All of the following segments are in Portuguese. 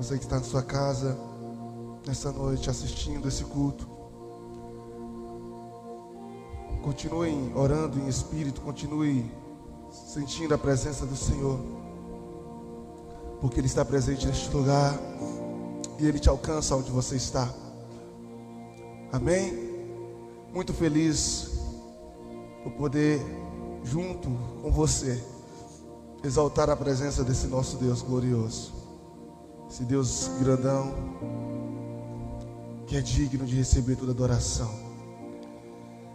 você que está na sua casa nessa noite assistindo esse culto. Continue orando em espírito, continue sentindo a presença do Senhor, porque Ele está presente neste lugar e Ele te alcança onde você está. Amém? Muito feliz por poder, junto com você, exaltar a presença desse nosso Deus glorioso, esse Deus grandão, que é digno de receber toda adoração.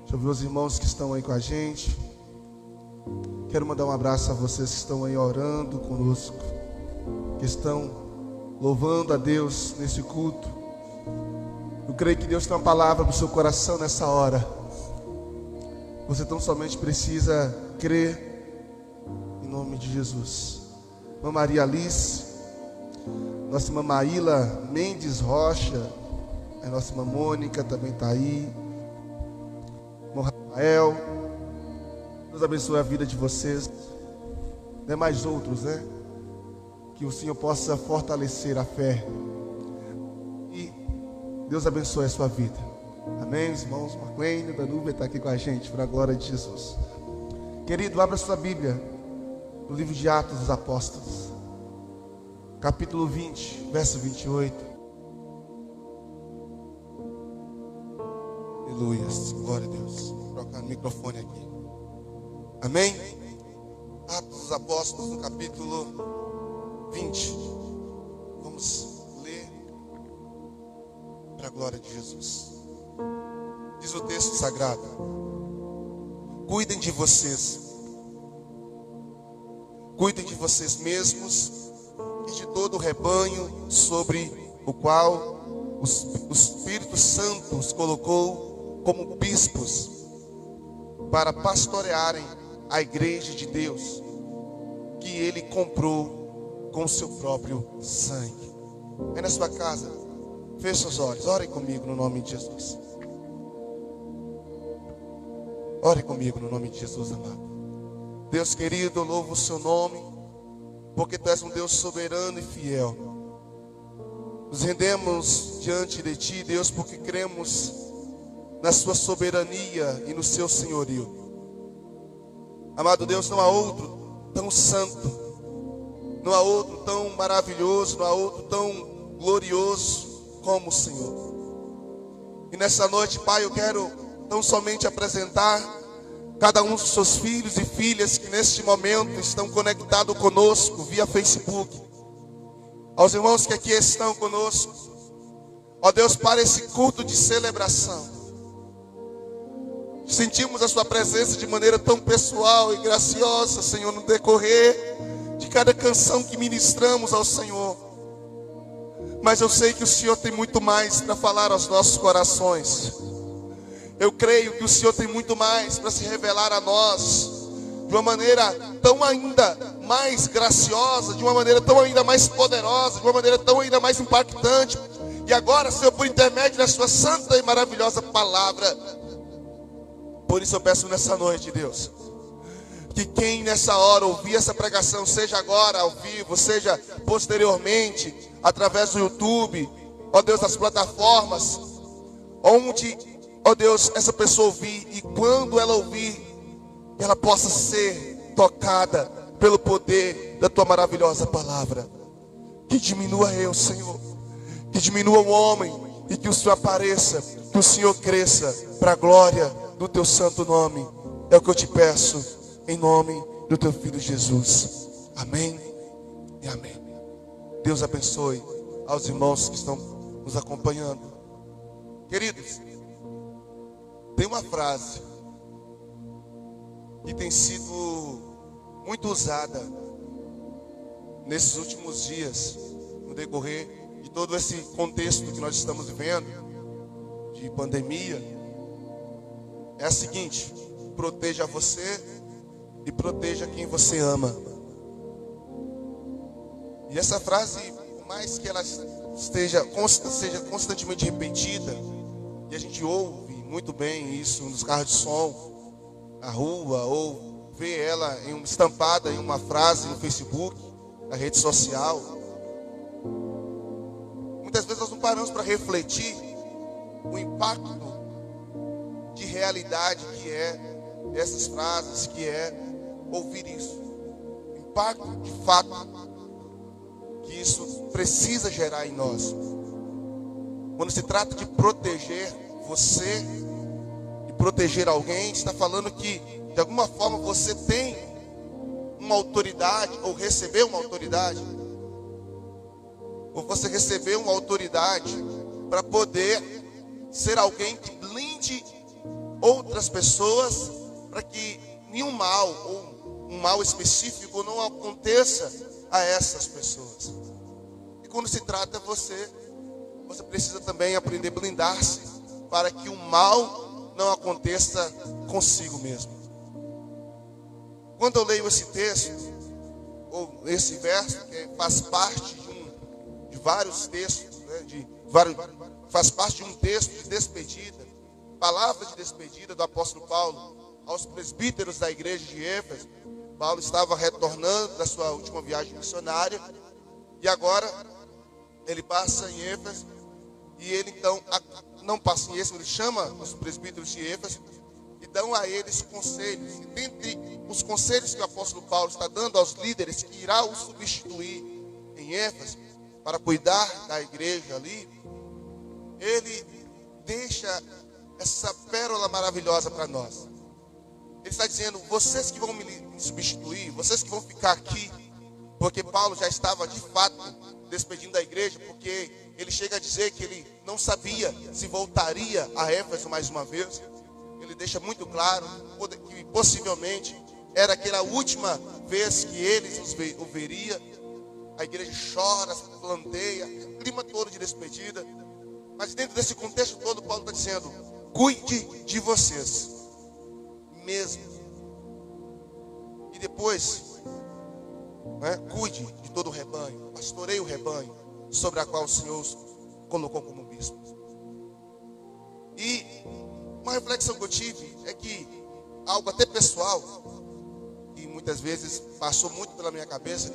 Deixa eu ver os irmãos que estão aí com a gente. Quero mandar um abraço a vocês que estão aí orando conosco, que estão louvando a Deus nesse culto. Eu creio que Deus tem uma palavra para o seu coração nessa hora. Você tão somente precisa crer em nome de Jesus. Irmã Maria Alice, nossa irmã Maíla Mendes Rocha, a nossa irmã Mônica também está aí. Irmão Rafael, Deus abençoe a vida de vocês. Não é mais outros, né? Que o Senhor possa fortalecer a fé. E Deus abençoe a sua vida. Amém, os irmãos Marlene, Danúbia está aqui com a gente, para a glória de Jesus. Querido, abra sua Bíblia no livro de Atos dos Apóstolos, capítulo 20, verso 28. Aleluia, glória a Deus. Vou trocar o microfone aqui. Amém? Atos dos Apóstolos, no capítulo 20. Vamos ler para a glória de Jesus. Diz o texto sagrado: cuidem de vocês mesmos e de todo o rebanho sobre o qual o Espírito Santo os colocou como bispos, para pastorearem a igreja de Deus, que Ele comprou com o seu próprio sangue. Aí na sua casa, feche os olhos, orem comigo no nome de Jesus. Ore comigo no nome de Jesus, amado. Deus querido, eu louvo o seu nome, porque tu és um Deus soberano e fiel. Nos rendemos diante de ti, Deus, porque cremos na sua soberania e no seu senhorio. Amado Deus, não há outro tão santo, não há outro tão maravilhoso, não há outro tão glorioso como o Senhor. E nessa noite, Pai, eu quero tão somente apresentar cada um dos seus filhos e filhas que neste momento estão conectados conosco via Facebook, aos irmãos que aqui estão conosco, ó Deus, para esse culto de celebração. Sentimos a sua presença de maneira tão pessoal e graciosa, Senhor, no decorrer de cada canção que ministramos ao Senhor. Mas eu sei que o Senhor tem muito mais para falar aos nossos corações. Eu creio que o Senhor tem muito mais para se revelar a nós, de uma maneira tão ainda mais graciosa, de uma maneira tão ainda mais poderosa, de uma maneira tão ainda mais impactante. E agora, Senhor, por intermédio da sua santa e maravilhosa palavra. Por isso eu peço nessa noite, Deus, que quem nessa hora ouvir essa pregação, seja agora ao vivo, seja posteriormente, através do YouTube, ó Deus, das plataformas, onde, ó Deus, essa pessoa ouvir, e quando ela ouvir, ela possa ser tocada pelo poder da tua maravilhosa palavra. Que diminua eu, Senhor, que diminua o homem, e que o Senhor apareça, que o Senhor cresça, para a glória do teu santo nome. É o que eu te peço, em nome do teu Filho Jesus. Amém e amém. Deus abençoe aos irmãos que estão nos acompanhando. Queridos, tem uma frase que tem sido muito usada nesses últimos dias, no decorrer de todo esse contexto que nós estamos vivendo, de pandemia. É a seguinte: proteja você e proteja quem você ama. E essa frase, por mais que ela seja constantemente repetida, e a gente ouve muito bem isso nos carros de som, na rua, ou vê ela estampada em uma frase no Facebook, na rede social, vezes nós não paramos para refletir o impacto de realidade que é essas frases, que é ouvir isso. O impacto de fato que isso precisa gerar em nós. Quando se trata de proteger você e proteger alguém, está falando que de alguma forma você tem uma autoridade, ou recebeu uma autoridade, ou você recebeu uma autoridade para poder ser alguém que blinde outras pessoas para que nenhum mal, ou um mal específico, não aconteça a essas pessoas. E quando se trata você precisa também aprender a blindar-se para que o mal não aconteça consigo mesmo. Quando eu leio esse texto, ou esse verso, que faz parte de vários textos, né, faz parte de um texto de despedida, palavra de despedida do apóstolo Paulo aos presbíteros da igreja de Éfeso. Paulo estava retornando da sua última viagem missionária, e agora ele passa em Éfeso, e ele então, não passa em Éfeso, ele chama os presbíteros de Éfeso, e dão a eles conselhos. E dentre os conselhos que o apóstolo Paulo está dando aos líderes que irá o substituir em Éfeso, para cuidar da igreja ali, ele deixa essa pérola maravilhosa para nós. Ele está dizendo: vocês que vão me substituir, vocês que vão ficar aqui, porque Paulo já estava de fato despedindo da igreja, porque ele chega a dizer que ele não sabia se voltaria a Éfeso mais uma vez. Ele deixa muito claro que possivelmente era aquela última vez que eles o veria. A igreja chora, se planteia, clima todo de despedida. Mas dentro desse contexto todo, Paulo está dizendo: cuide de vocês mesmo. E depois, cuide de todo o rebanho, pastoreie o rebanho sobre a qual o Senhor os colocou como bispo. E uma reflexão que eu tive é que algo até pessoal, que muitas vezes passou muito pela minha cabeça,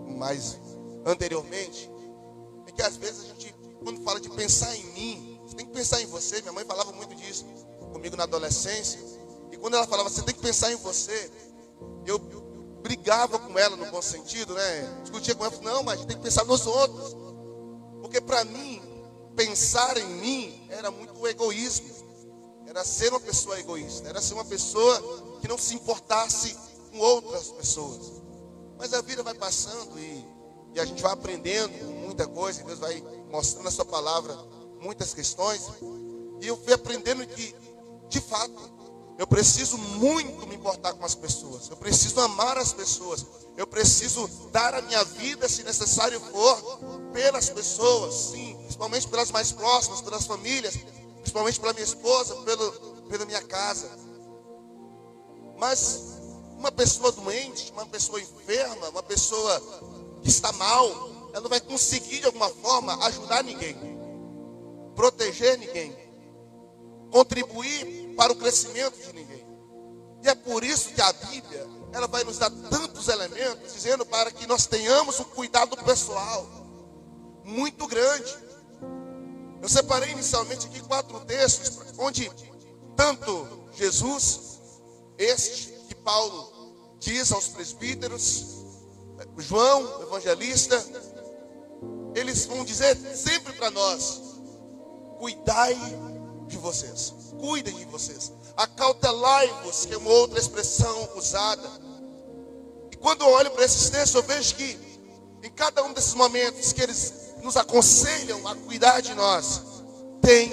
mais anteriormente, é que às vezes a gente, quando fala de pensar em mim, você tem que pensar em você. Minha mãe falava muito disso comigo na adolescência, e quando ela falava, você tem que pensar em você, eu brigava com ela no bom sentido, né? Discutia com ela, não, mas a gente tem que pensar nos outros, porque para mim, pensar em mim era muito egoísmo, era ser uma pessoa egoísta, era ser uma pessoa que não se importasse com outras pessoas. Mas a vida vai passando e a gente vai aprendendo muita coisa, e Deus vai mostrando na sua palavra muitas questões, e eu fui aprendendo que, de fato, eu preciso muito me importar com as pessoas, eu preciso amar as pessoas, eu preciso dar a minha vida, se necessário for, pelas pessoas, sim, principalmente pelas mais próximas, pelas famílias, principalmente pela minha esposa, pela minha casa. Mas uma pessoa doente, uma pessoa enferma, uma pessoa que está mal, ela não vai conseguir de alguma forma ajudar ninguém, proteger ninguém, contribuir para o crescimento de ninguém. E é por isso que a Bíblia, ela vai nos dar tantos elementos, dizendo para que nós tenhamos um cuidado pessoal muito grande. Eu separei inicialmente aqui 4 textos, onde tanto Jesus, este que Paulo diz aos presbíteros, João, o evangelista, eles vão dizer sempre para nós: cuidai de vocês, cuidem de vocês, acautelai-vos, que é uma outra expressão usada. E quando eu olho para esses textos, eu vejo que em cada um desses momentos que eles nos aconselham a cuidar de nós, tem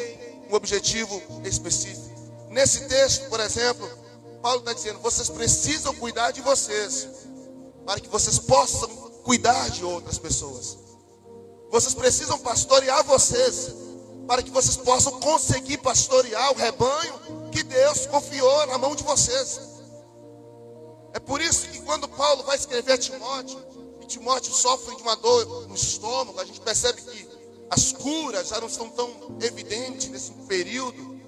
um objetivo específico. Nesse texto, por exemplo, Paulo está dizendo: vocês precisam cuidar de vocês, para que vocês possam cuidar de outras pessoas. Vocês precisam pastorear vocês, para que vocês possam conseguir pastorear o rebanho que Deus confiou na mão de vocês. É por isso que quando Paulo vai escrever a Timóteo, e Timóteo sofre de uma dor no estômago, a gente percebe que as curas já não estão tão evidentes nesse período.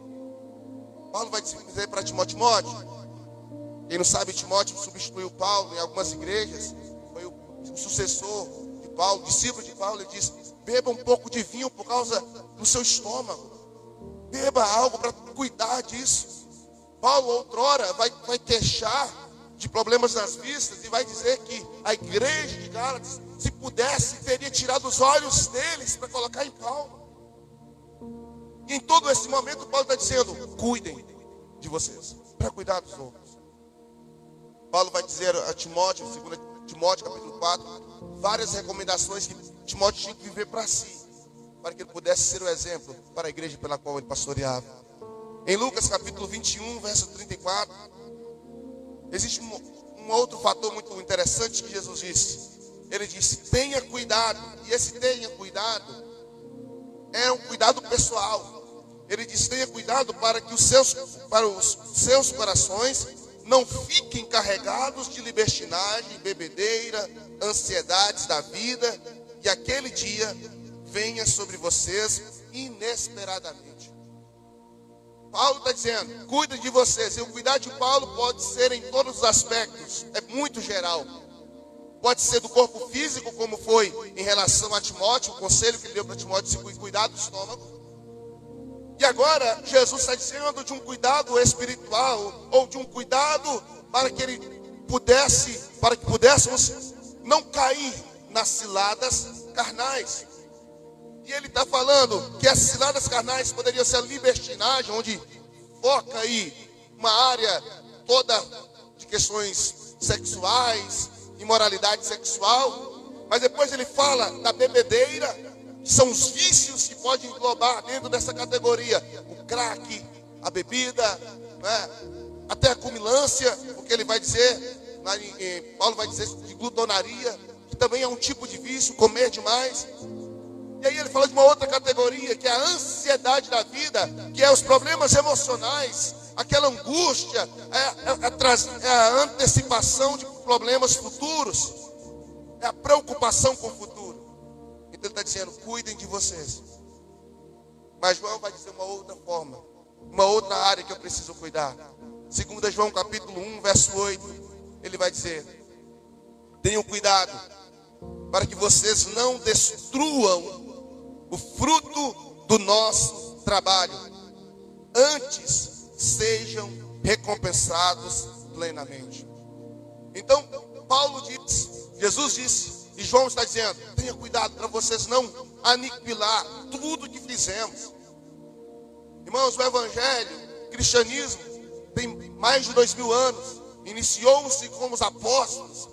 Paulo vai dizer para Timóteo, quem não sabe, Timóteo substituiu Paulo em algumas igrejas, foi o sucessor de Paulo, discípulo de Paulo. Ele diz: beba um pouco de vinho por causa do seu estômago. Beba algo para cuidar disso. Paulo, outrora, vai queixar de problemas nas vistas e vai dizer que a igreja de Gálatas, se pudesse, teria tirado os olhos deles para colocar em Paulo. E em todo esse momento, Paulo está dizendo: cuidem de vocês, para cuidar dos outros. Paulo vai dizer a Timóteo, 2 Timóteo capítulo 4, várias recomendações que Timóteo tinha que viver para si, para que ele pudesse ser o exemplo para a igreja pela qual ele pastoreava. Em Lucas capítulo 21, verso 34, existe um outro fator muito interessante que Jesus disse. Ele disse: tenha cuidado. E esse tenha cuidado é um cuidado pessoal. Ele disse: tenha cuidado para que os seus corações não fiquem carregados de libertinagem, bebedeira, ansiedades da vida, e aquele dia venha sobre vocês inesperadamente. Paulo está dizendo: cuida de vocês. E o cuidar de Paulo pode ser em todos os aspectos, é muito geral. Pode ser do corpo físico, como foi em relação a Timóteo, o conselho que ele deu para Timóteo de cuidar do estômago. E agora Jesus está dizendo de um cuidado espiritual, ou de um cuidado para que pudéssemos não cair nas ciladas carnais. E ele está falando que as ciladas carnais poderiam ser a libertinagem, onde foca aí uma área toda de questões sexuais, imoralidade sexual. Mas depois ele fala da bebedeira, que são os vícios que podem englobar dentro dessa categoria o crack, a bebida, né? Até a cumilância, porque ele vai dizer, Paulo vai dizer de glutonaria, que também é um tipo de vício, comer demais. E aí ele fala de uma outra categoria, que é a ansiedade da vida, que é os problemas emocionais, aquela angústia, é a antecipação de problemas futuros, é a preocupação com o futuro. Então ele está dizendo: cuidem de vocês. Mas João vai dizer uma outra forma, uma outra área que eu preciso cuidar. 2 João capítulo 1, verso 8, ele vai dizer: tenham cuidado para que vocês não destruam o fruto do nosso trabalho, antes sejam recompensados plenamente. Então Paulo diz, Jesus disse, e João está dizendo: tenha cuidado para vocês não aniquilar tudo que fizemos. Irmãos, o evangelho, o cristianismo tem mais de 2000 anos. Iniciou-se com os apóstolos.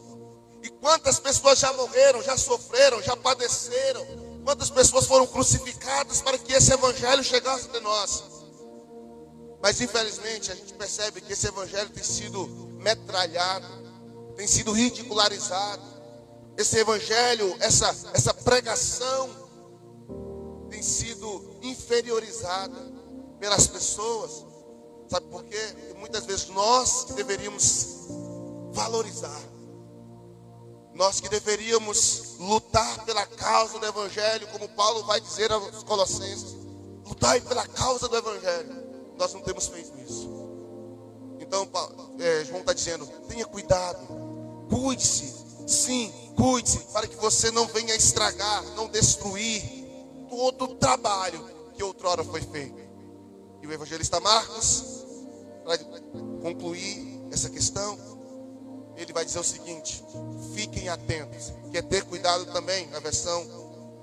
E quantas pessoas já morreram, já sofreram, já padeceram. Quantas pessoas foram crucificadas para que esse evangelho chegasse até nós. Mas infelizmente a gente percebe que esse evangelho tem sido metralhado, tem sido ridicularizado. Esse evangelho, essa pregação tem sido inferiorizada pelas pessoas. Sabe por quê? Porque muitas vezes nós que deveríamos valorizar, nós que deveríamos lutar pela causa do evangelho, como Paulo vai dizer aos Colossenses: lutai pela causa do evangelho. Nós não temos feito isso. Então João está dizendo: tenha cuidado, cuide-se, sim, cuide-se, para que você não venha estragar, não destruir todo o trabalho que outrora foi feito. E o evangelista Marcos, para concluir essa questão, ele vai dizer o seguinte: fiquem atentos, que é ter cuidado também, na versão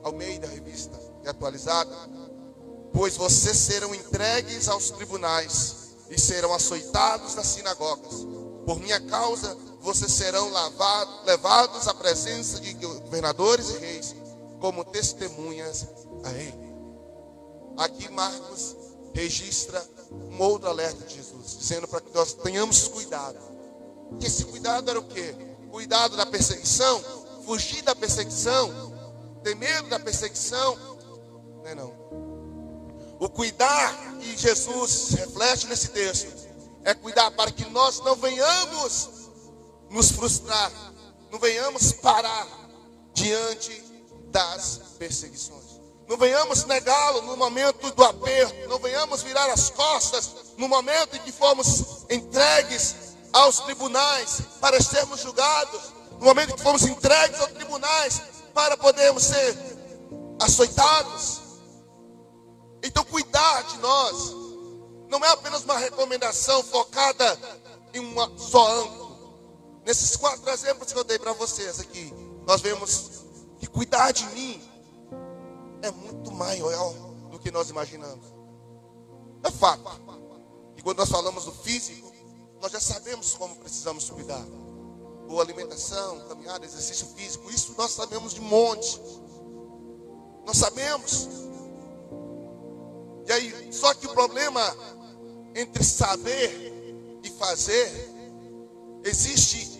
Almeida, revista atualizada, pois vocês serão entregues aos tribunais e serão açoitados nas sinagogas. Por minha causa, vocês serão levados à presença de governadores e reis, como testemunhas a ele. Aqui Marcos registra um outro alerta de Jesus, dizendo para que nós tenhamos cuidado. E esse cuidado era o quê? Cuidado da perseguição, fugir da perseguição, ter medo da perseguição. Não. O cuidar que Jesus reflete nesse texto é cuidar para que nós não venhamos nos frustrar, não venhamos parar diante das perseguições. Não venhamos negá-lo no momento do aperto. Não venhamos virar as costas no momento em que fomos entregues aos tribunais para sermos julgados. No momento em que fomos entregues aos tribunais para podermos ser açoitados. Então cuidar de nós não é apenas uma recomendação focada em um só âmbito. Nesses 4 exemplos que eu dei para vocês aqui, nós vemos que cuidar de mim é muito maior do que nós imaginamos. É fato. E quando nós falamos do físico, nós já sabemos como precisamos cuidar. Boa alimentação, caminhada, exercício físico, isso nós sabemos de monte. Nós sabemos. E aí, só que o problema entre saber e fazer, existe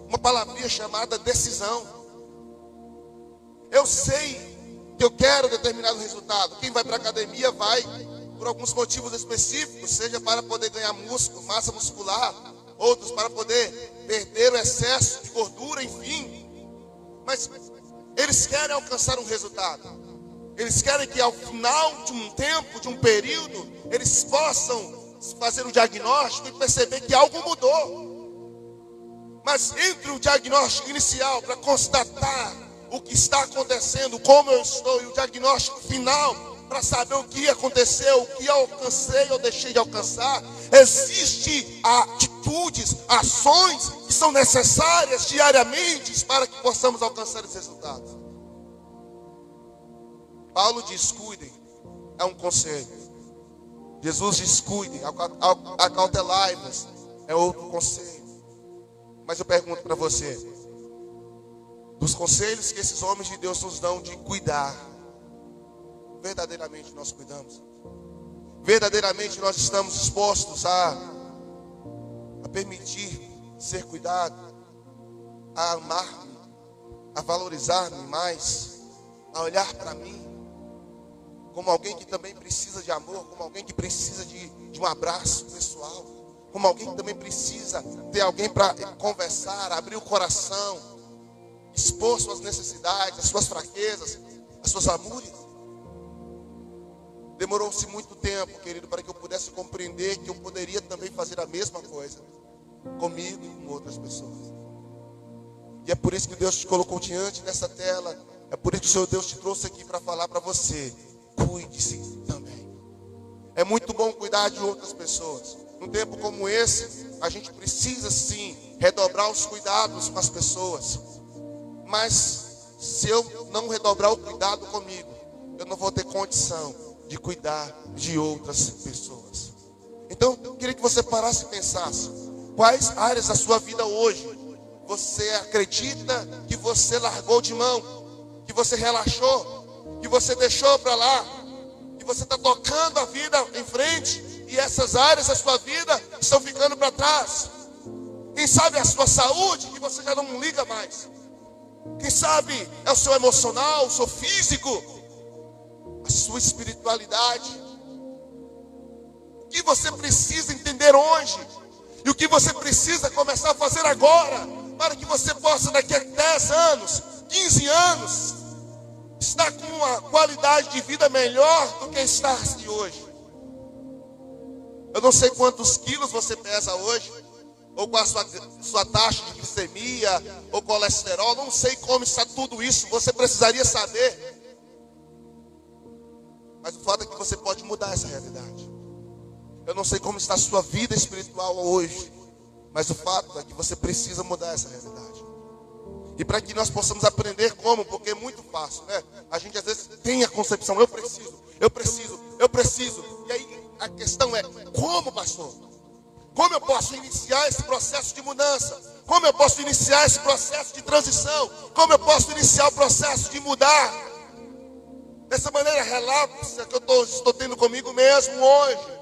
uma palavrinha chamada decisão. Eu sei que eu quero determinado resultado. Quem vai para a academia vai por alguns motivos específicos, seja para poder ganhar músculo, massa muscular, outros para poder perder o excesso de gordura, enfim. Mas eles querem alcançar um resultado. Eles querem que ao final de um tempo, de um período, eles possam fazer o diagnóstico e perceber que algo mudou. Mas entre o diagnóstico inicial, para constatar o que está acontecendo, como eu estou, e o diagnóstico final, para saber o que aconteceu, o que eu alcancei ou deixei de alcançar, existem atitudes, ações que são necessárias diariamente para que possamos alcançar esses resultados. Paulo diz: cuidem, é um conselho. Jesus diz: cuidem, acautelai-vos, é outro conselho. Mas eu pergunto para você, dos conselhos que esses homens de Deus nos dão de cuidar, verdadeiramente nós cuidamos? Verdadeiramente nós estamos dispostos a permitir ser cuidado, a amar-me, a valorizar-me mais, a olhar para mim como alguém que também precisa de amor, como alguém que precisa de um abraço pessoal, como alguém que também precisa ter alguém para conversar, abrir o coração, expor suas necessidades, as suas fraquezas, as suas lamúrias. Demorou-se muito tempo, querido, para que eu pudesse compreender que eu poderia também fazer a mesma coisa comigo e com outras pessoas. E é por isso que Deus te colocou diante dessa tela. É por isso que o Senhor Deus te trouxe aqui para falar para você: cuide-se também. É muito bom cuidar de outras pessoas. Num tempo como esse, a gente precisa sim redobrar os cuidados com as pessoas. Mas se eu não redobrar o cuidado comigo, eu não vou ter condição de cuidar de outras pessoas. Então, eu queria que você parasse e pensasse: quais áreas da sua vida hoje você acredita que você largou de mão, que você relaxou, que você deixou para lá, que você está tocando a vida em frente e essas áreas da sua vida estão ficando para trás? Quem sabe é a sua saúde, que você já não liga mais. Quem sabe é o seu emocional, o seu físico, a sua espiritualidade. O que você precisa entender hoje e o que você precisa começar a fazer agora, para que você possa daqui a 10 anos, 15 anos, estar com uma qualidade de vida melhor do que está hoje. Eu não sei quantos quilos você pesa hoje, ou qual a sua taxa de glicemia, ou colesterol, não sei como está tudo isso, você precisaria saber. Mas o fato é que você pode mudar essa realidade. Eu não sei como está a sua vida espiritual hoje, mas o fato é que você precisa mudar essa realidade. E para que nós possamos aprender como, porque é muito fácil, né? A gente às vezes tem a concepção: eu preciso. E aí a questão é: como, pastor? Como eu posso iniciar esse processo de mudança? Como eu posso iniciar esse processo de transição? Como eu posso iniciar o processo de mudar? Dessa maneira relapsa que eu estou tendo comigo mesmo hoje,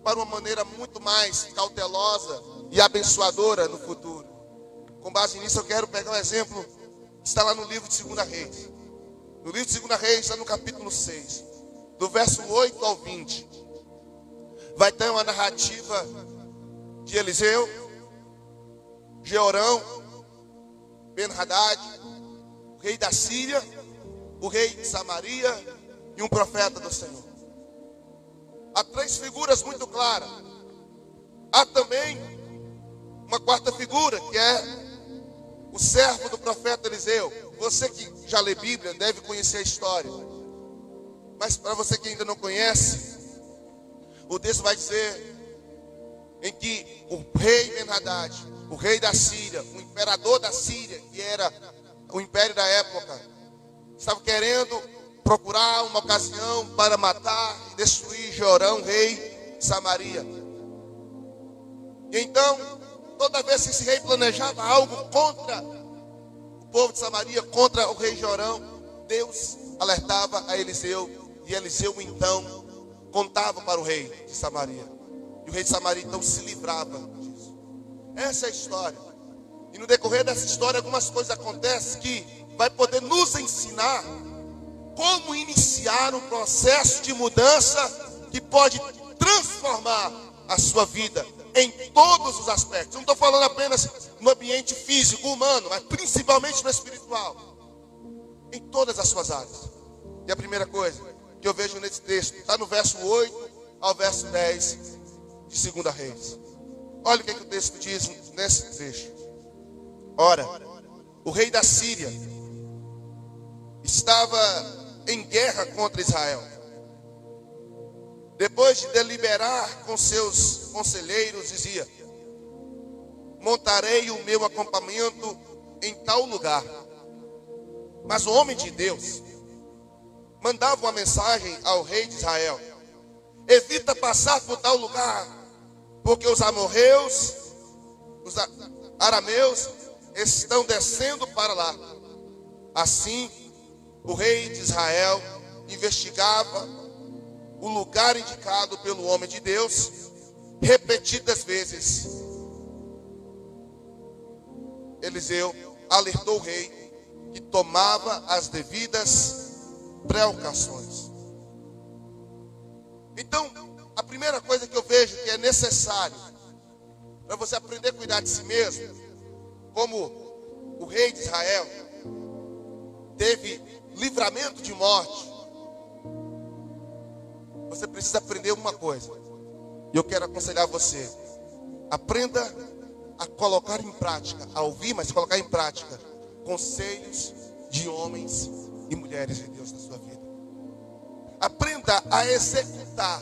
para uma maneira muito mais cautelosa e abençoadora no futuro. Com base nisso, eu quero pegar um exemplo que está lá no livro de 2 Reis. No livro de 2 Reis, está no capítulo 6, do verso 8 ao 20. Vai ter uma narrativa de Eliseu, Jeorão, Ben-Hadad, o rei da Síria, o rei de Samaria e um profeta do Senhor. Há 3 figuras muito claras. Há também uma 4ª figura, que é o servo do profeta Eliseu, você que já lê Bíblia deve conhecer a história. Mas para você que ainda não conhece, o texto vai dizer em que o rei Ben-Hadad, o rei da Síria, o imperador da Síria, que era o império da época, estava querendo procurar uma ocasião para matar e destruir Jorão, rei de Samaria. E então, toda vez que esse rei planejava algo contra o povo de Samaria, contra o rei Jorão, Deus alertava a Eliseu, e Eliseu então contava para o rei de Samaria. E o rei de Samaria então se livrava disso. Essa é a história. E no decorrer dessa história, algumas coisas acontecem que vai poder nos ensinar como iniciar um processo de mudança que pode transformar a sua vida em todos os aspectos. Eu não estou falando apenas no ambiente físico, humano, mas principalmente no espiritual. Em todas as suas áreas. E a primeira coisa que eu vejo nesse texto está no verso 8 ao verso 10 de 2 Reis. Olha o que o texto diz nesse trecho. Ora, o rei da Síria estava em guerra contra Israel. Depois de deliberar com seus conselheiros, dizia: montarei o meu acampamento em tal lugar. Mas o homem de Deus mandava uma mensagem ao rei de Israel: evita passar por tal lugar, porque os amorreus, os arameus estão descendo para lá. Assim, o rei de Israel investigava o lugar indicado pelo homem de Deus repetidas vezes. Eliseu alertou o rei que tomava as devidas precauções. Então, a primeira coisa que eu vejo que é necessário para você aprender a cuidar de si mesmo, como o rei de Israel teve livramento de morte, você precisa aprender uma coisa. E eu quero aconselhar você: aprenda a colocar em prática, a ouvir, mas colocar em prática conselhos de homens e mulheres de Deus na sua vida. Aprenda a executar.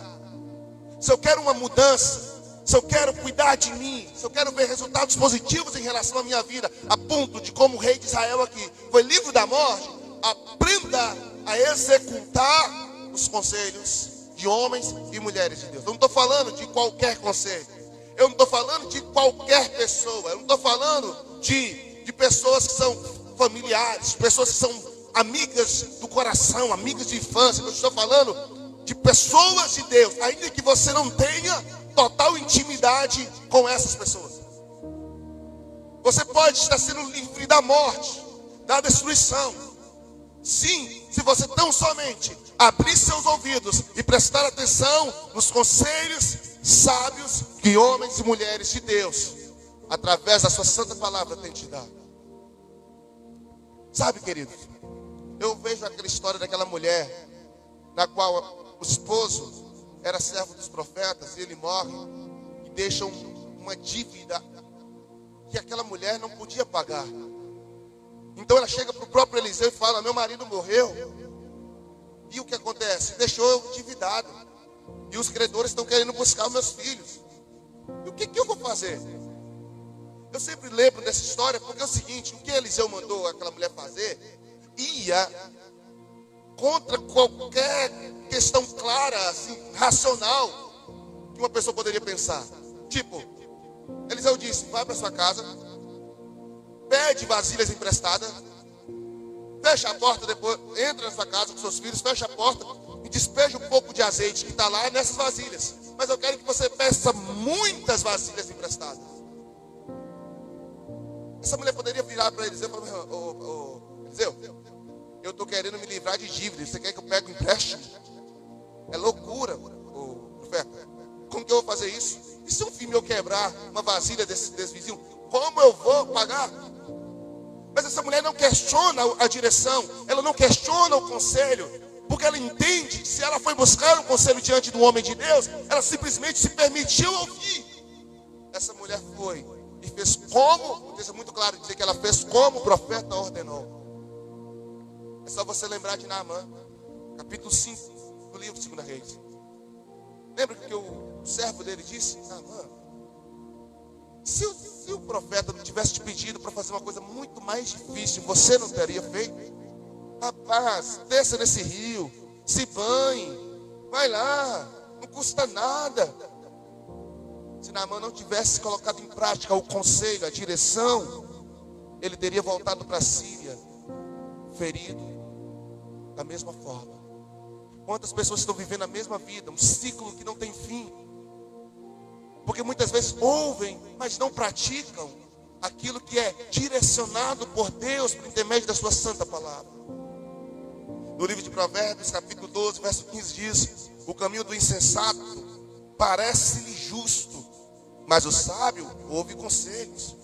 Se eu quero uma mudança, se eu quero cuidar de mim, se eu quero ver resultados positivos em relação à minha vida, a ponto de, como o rei de Israel aqui foi livre da morte, aprenda a executar os conselhos de homens e mulheres de Deus. Eu não estou falando de qualquer conselho. Eu não estou falando de qualquer pessoa. Eu não estou falando de pessoas que são familiares, pessoas que são amigas do coração, amigas de infância. Eu estou falando de pessoas de Deus, ainda que você não tenha total intimidade com essas pessoas. Você pode estar sendo livre da morte, da destruição. Sim, se você tão somente abrir seus ouvidos e prestar atenção nos conselhos sábios que homens e mulheres de Deus, através da sua santa palavra, têm te dado. Sabe, queridos, eu vejo aquela história daquela mulher na qual o esposo era servo dos profetas e ele morre e deixa uma dívida que aquela mulher não podia pagar. Então ela chega para o próprio Eliseu e fala: meu marido morreu. E o que acontece? Deixou eu endividado. E os credores estão querendo buscar os meus filhos. E o que eu vou fazer? Eu sempre lembro dessa história porque é o seguinte: o que Eliseu mandou aquela mulher fazer ia contra qualquer questão clara, assim, racional, que uma pessoa poderia pensar. Tipo, Eliseu disse: vai para sua casa, pede vasilhas emprestadas, fecha a porta, depois entra na sua casa com seus filhos, fecha a porta e despeja um pouco de azeite que está lá nessas vasilhas. Mas eu quero que você peça muitas vasilhas emprestadas. Essa mulher poderia virar para Eliseu e falar: Eliseu, eu estou querendo me livrar de dívidas, você quer que eu pegue um empréstimo? É loucura, profeta. Como que eu vou fazer isso? E se um filho meu quebrar uma vasilha desse vizinho, como eu vou pagar? Mas essa mulher não questiona a direção, ela não questiona o conselho, porque ela entende que se ela foi buscar um conselho diante do homem de Deus, ela simplesmente se permitiu ouvir. Essa mulher foi e fez como, o texto é muito claro dizer que ela fez como o profeta ordenou. É só você lembrar de Naamã, capítulo 5 do livro de 2 Reis. Lembra que o servo dele disse? Naamã, se o profeta não tivesse te pedido para fazer uma coisa muito mais difícil, você não teria feito? Rapaz, desça nesse rio, se banhe, vai lá, não custa nada. Se Naamã não tivesse colocado em prática o conselho, a direção, ele teria voltado para a Síria, ferido, da mesma forma. Quantas pessoas estão vivendo a mesma vida, um ciclo que não tem fim? Porque muitas vezes ouvem, mas não praticam aquilo que é direcionado por Deus por intermédio da sua santa palavra. No livro de Provérbios, capítulo 12, verso 15 diz: o caminho do insensato parece-lhe justo, mas o sábio ouve conselhos.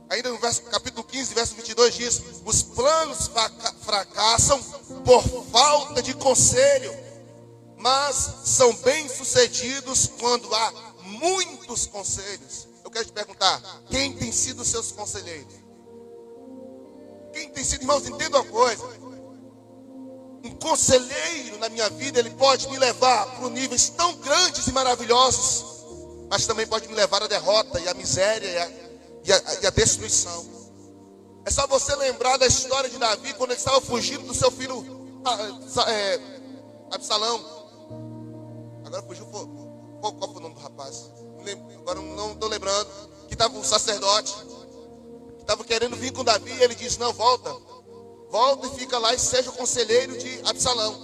Ainda no capítulo 15, verso 22 diz: os planos fracassam por falta de conselho, mas são bem-sucedidos quando há muitos conselhos. Eu quero te perguntar, quem tem sido os seus conselheiros? Quem tem sido, irmãos, entenda uma coisa. Um conselheiro na minha vida, ele pode me levar para níveis tão grandes e maravilhosos, mas também pode me levar à derrota e à miséria e à destruição. É só você lembrar da história de Davi, quando ele estava fugindo do seu filho Absalão. Agora fugiu, qual foi o nome do rapaz? Agora não estou lembrando. Que estava um sacerdote, que estava querendo vir com Davi, e ele disse: não, volta e fica lá e seja o conselheiro de Absalão.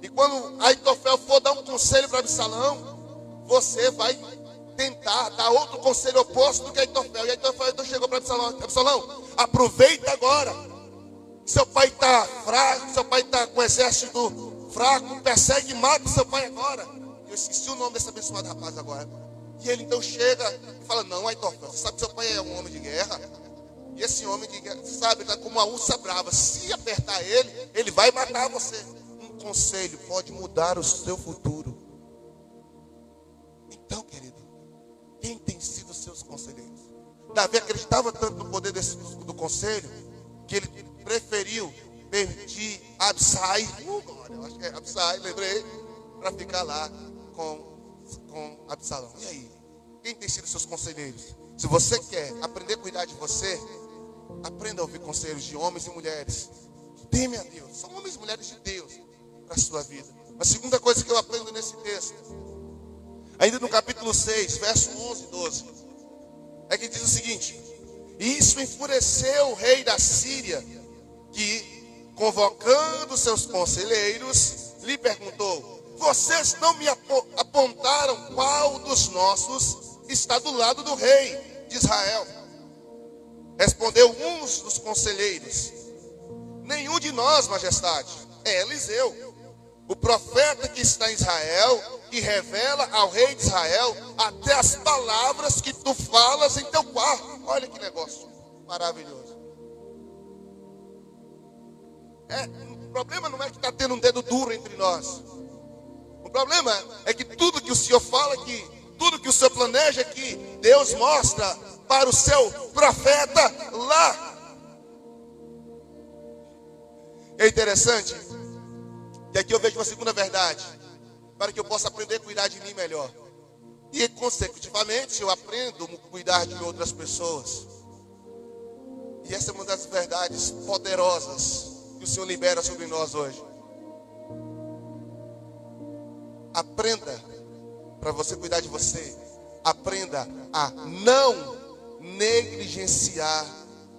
E quando Aitofel for dar um conselho para Absalão, você vai tentar dar outro conselho oposto do que Aitofel. E Aitofel então chegou para Absalão: Absalão, aproveita agora, seu pai está fraco, seu pai está com o exército fraco, persegue e mata seu pai agora. Eu esqueci o nome desse abençoado rapaz agora. E ele então chega e fala: não, Aitofel, você sabe que seu pai é um homem de guerra, e esse homem de guerra, sabe, está como uma ursa brava, se apertar ele vai matar você. Um conselho pode mudar o seu futuro. Então, querido, quem tem sido os seus conselheiros? Davi acreditava tanto no poder do conselho, que ele preferiu perder Absai, eu acho que é Absai, lembrei, para ficar lá com Absalão. E aí? Quem tem sido seus conselheiros? Se você quer aprender a cuidar de você, aprenda a ouvir conselhos de homens e mulheres que temem a Deus. São homens e mulheres de Deus para a sua vida. A segunda coisa que eu aprendo nesse texto, ainda no capítulo 6, verso 11 e 12, é que diz o seguinte: e isso enfureceu o rei da Síria, que, convocando seus conselheiros, lhe perguntou: vocês não me apontaram qual dos nossos está do lado do rei de Israel? Respondeu um dos conselheiros: nenhum de nós, majestade, é Eliseu, o profeta que está em Israel, que revela ao rei de Israel até as palavras que tu falas em teu quarto. Olha que negócio maravilhoso. O problema não é que está tendo um dedo duro entre nós. O problema é que tudo que o Senhor fala aqui, tudo que o Senhor planeja aqui, Deus mostra para o seu profeta lá. É interessante que aqui eu vejo uma segunda verdade, para que eu possa aprender a cuidar de mim melhor. E consecutivamente eu aprendo a cuidar de outras pessoas. E essa é uma das verdades poderosas que o Senhor libera sobre nós hoje. Aprenda, para você cuidar de você, aprenda a não negligenciar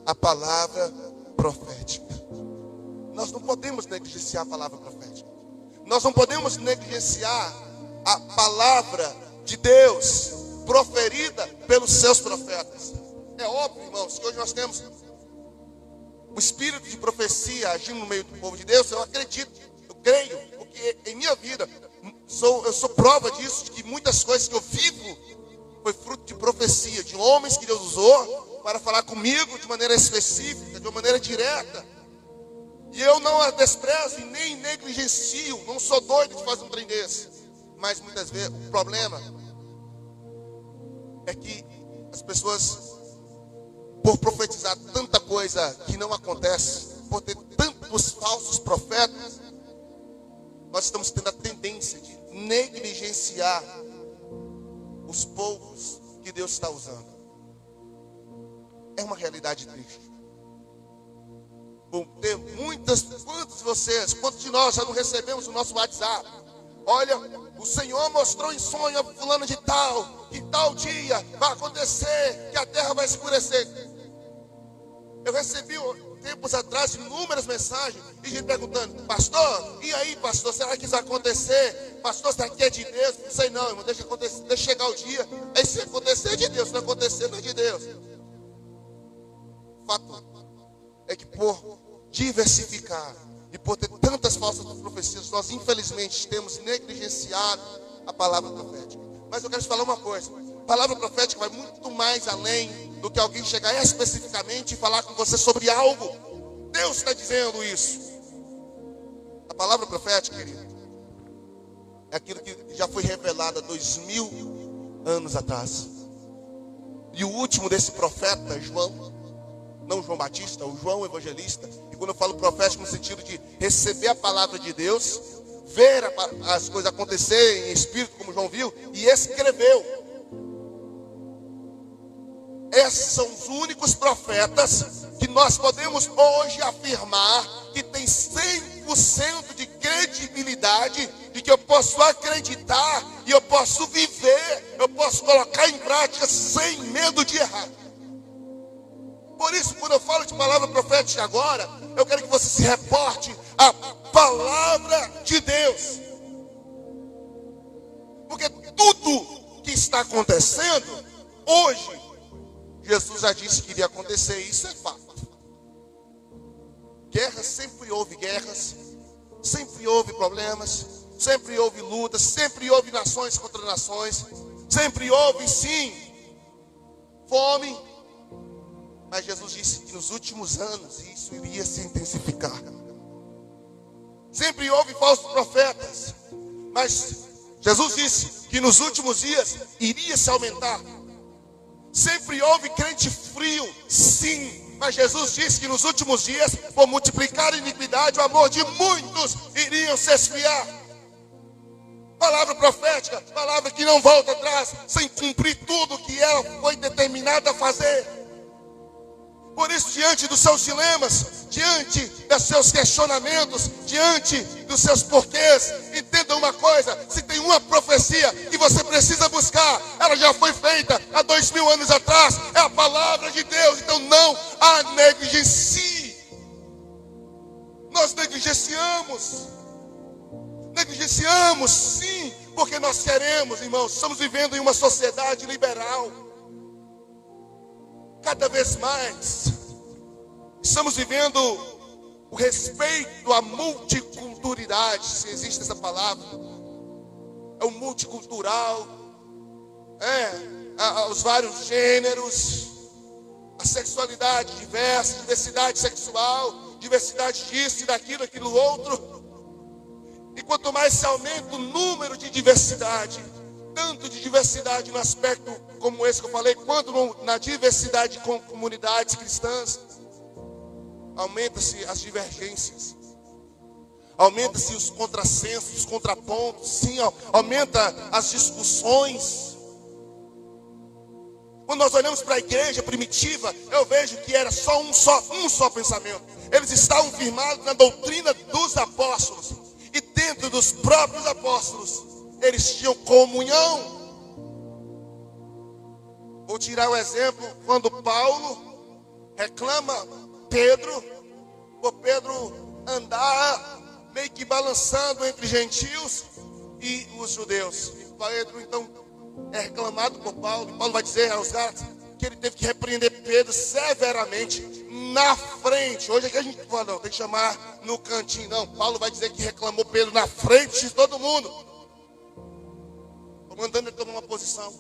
a palavra profética. Nós não podemos negligenciar a palavra profética. Nós não podemos negligenciar a palavra de Deus proferida pelos seus profetas. É óbvio, irmãos, que hoje nós temos o espírito de profecia agindo no meio do povo de Deus. Eu acredito, eu creio, porque em minha vida eu sou prova disso, de que muitas coisas que eu vivo foi fruto de profecia, de homens que Deus usou para falar comigo de maneira específica, de uma maneira direta. E eu não a desprezo e nem negligencio, não sou doido de fazer um trem desse. Mas muitas vezes o problema é que as pessoas, por profetizar tanta coisa que não acontece, por ter tanta tantos falsos profetas, nós estamos tendo a tendência de negligenciar os poucos que Deus está usando. É uma realidade triste. Vão ter quantos de nós já não recebemos o nosso WhatsApp? Olha, o Senhor mostrou em sonho a fulano de tal, que tal dia vai acontecer, que a terra vai escurecer. Eu recebi tempos atrás inúmeras mensagens e gente perguntando: pastor, e aí pastor, será que isso vai acontecer? Pastor, será que é de Deus? Não sei não, irmão, deixa acontecer, deixa chegar o dia. Aí se acontecer é de Deus, se não acontecer não é de Deus. O fato é que por diversificar e por ter tantas falsas profecias, nós infelizmente temos negligenciado a palavra profética. Mas eu quero te falar uma coisa: a palavra profética vai muito mais além do que alguém chegar especificamente e falar com você sobre algo. Deus está dizendo isso. A palavra profética, querido, é aquilo que já foi revelado há 2000 anos atrás. E o último desse profeta, João, não João Batista, o João Evangelista. E quando eu falo profético no sentido de receber a palavra de Deus, ver as coisas acontecerem em espírito, como João viu, e escreveu. Esses são os únicos profetas que nós podemos hoje afirmar que tem 100% de credibilidade, de que eu posso acreditar e eu posso viver, eu posso colocar em prática sem medo de errar. Por isso, quando eu falo de palavra profética agora, eu quero que você se reporte à palavra de Deus. Porque tudo que está acontecendo hoje, Jesus já disse que iria acontecer, isso é fato. Guerras, sempre houve guerras, sempre houve problemas, sempre houve lutas, sempre houve nações contra nações, sempre houve sim fome. Mas Jesus disse que nos últimos anos isso iria se intensificar. Sempre houve falsos profetas, mas Jesus disse que nos últimos dias iria se aumentar. Sempre houve crente frio, sim, mas Jesus disse que nos últimos dias, por multiplicar a iniquidade, o amor de muitos iriam se esfriar. Palavra profética, palavra que não volta atrás, sem cumprir tudo que ela foi determinada a fazer. Por isso, diante dos seus dilemas, diante dos seus questionamentos, diante dos seus porquês, entenda uma coisa: se tem uma profecia que você precisa buscar, ela já foi feita há 2000 anos atrás, é a palavra de Deus. Então não a negligencie. Nós negligenciamos sim, porque nós queremos, irmãos, estamos vivendo em uma sociedade liberal. Cada vez mais estamos vivendo o respeito à multiculturalidade, se existe essa palavra. É o multicultural, os vários gêneros, a sexualidade diversa, diversidade sexual, diversidade disso e daquilo, aquilo outro. E quanto mais se aumenta o número de diversidade, tanto de diversidade no aspecto como esse que eu falei, quanto na diversidade com comunidades cristãs, aumenta-se as divergências, aumenta-se os contrassensos, os contrapontos, sim, aumenta as discussões. Quando nós olhamos para a igreja primitiva, eu vejo que era só um só pensamento. Eles estavam firmados na doutrina dos apóstolos, e dentro dos próprios apóstolos eles tinham comunhão. Vou tirar o exemplo quando Paulo reclama Pedro, por Pedro andar meio que balançando entre gentios e os judeus. E Pedro então é reclamado por Paulo. E Paulo vai dizer aos Gálatas que ele teve que repreender Pedro severamente na frente. Hoje aqui a gente fala, não, tem que chamar no cantinho. Não, Paulo vai dizer que reclamou Pedro na frente de todo mundo, mandando ele tomar uma posição.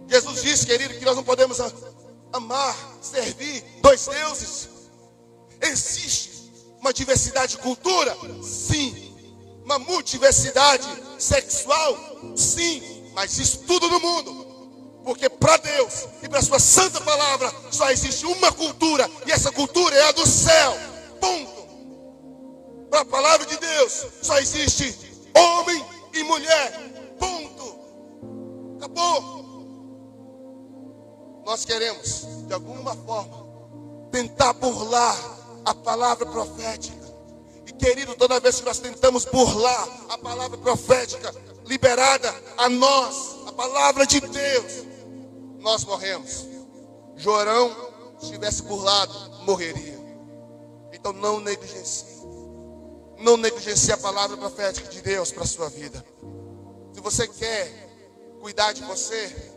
Jesus disse, querido, que nós não podemos amar, servir dois deuses. Existe uma diversidade de cultura? Sim. Uma multiversidade sexual? Sim. Mas isso tudo no mundo. Porque para Deus e para a sua santa palavra só existe uma cultura, e essa cultura é a do céu. Ponto. Para a palavra de Deus, só existe homem e mulher. Ponto. Acabou. Nós queremos, de alguma forma, tentar burlar a palavra profética. E querido, toda vez que nós tentamos burlar a palavra profética liberada a nós, a palavra de Deus, nós morremos. Jorão, se tivesse burlado, morreria. Então não negligencie. Não negligencie a palavra profética de Deus para a sua vida. Se você quer cuidar de você,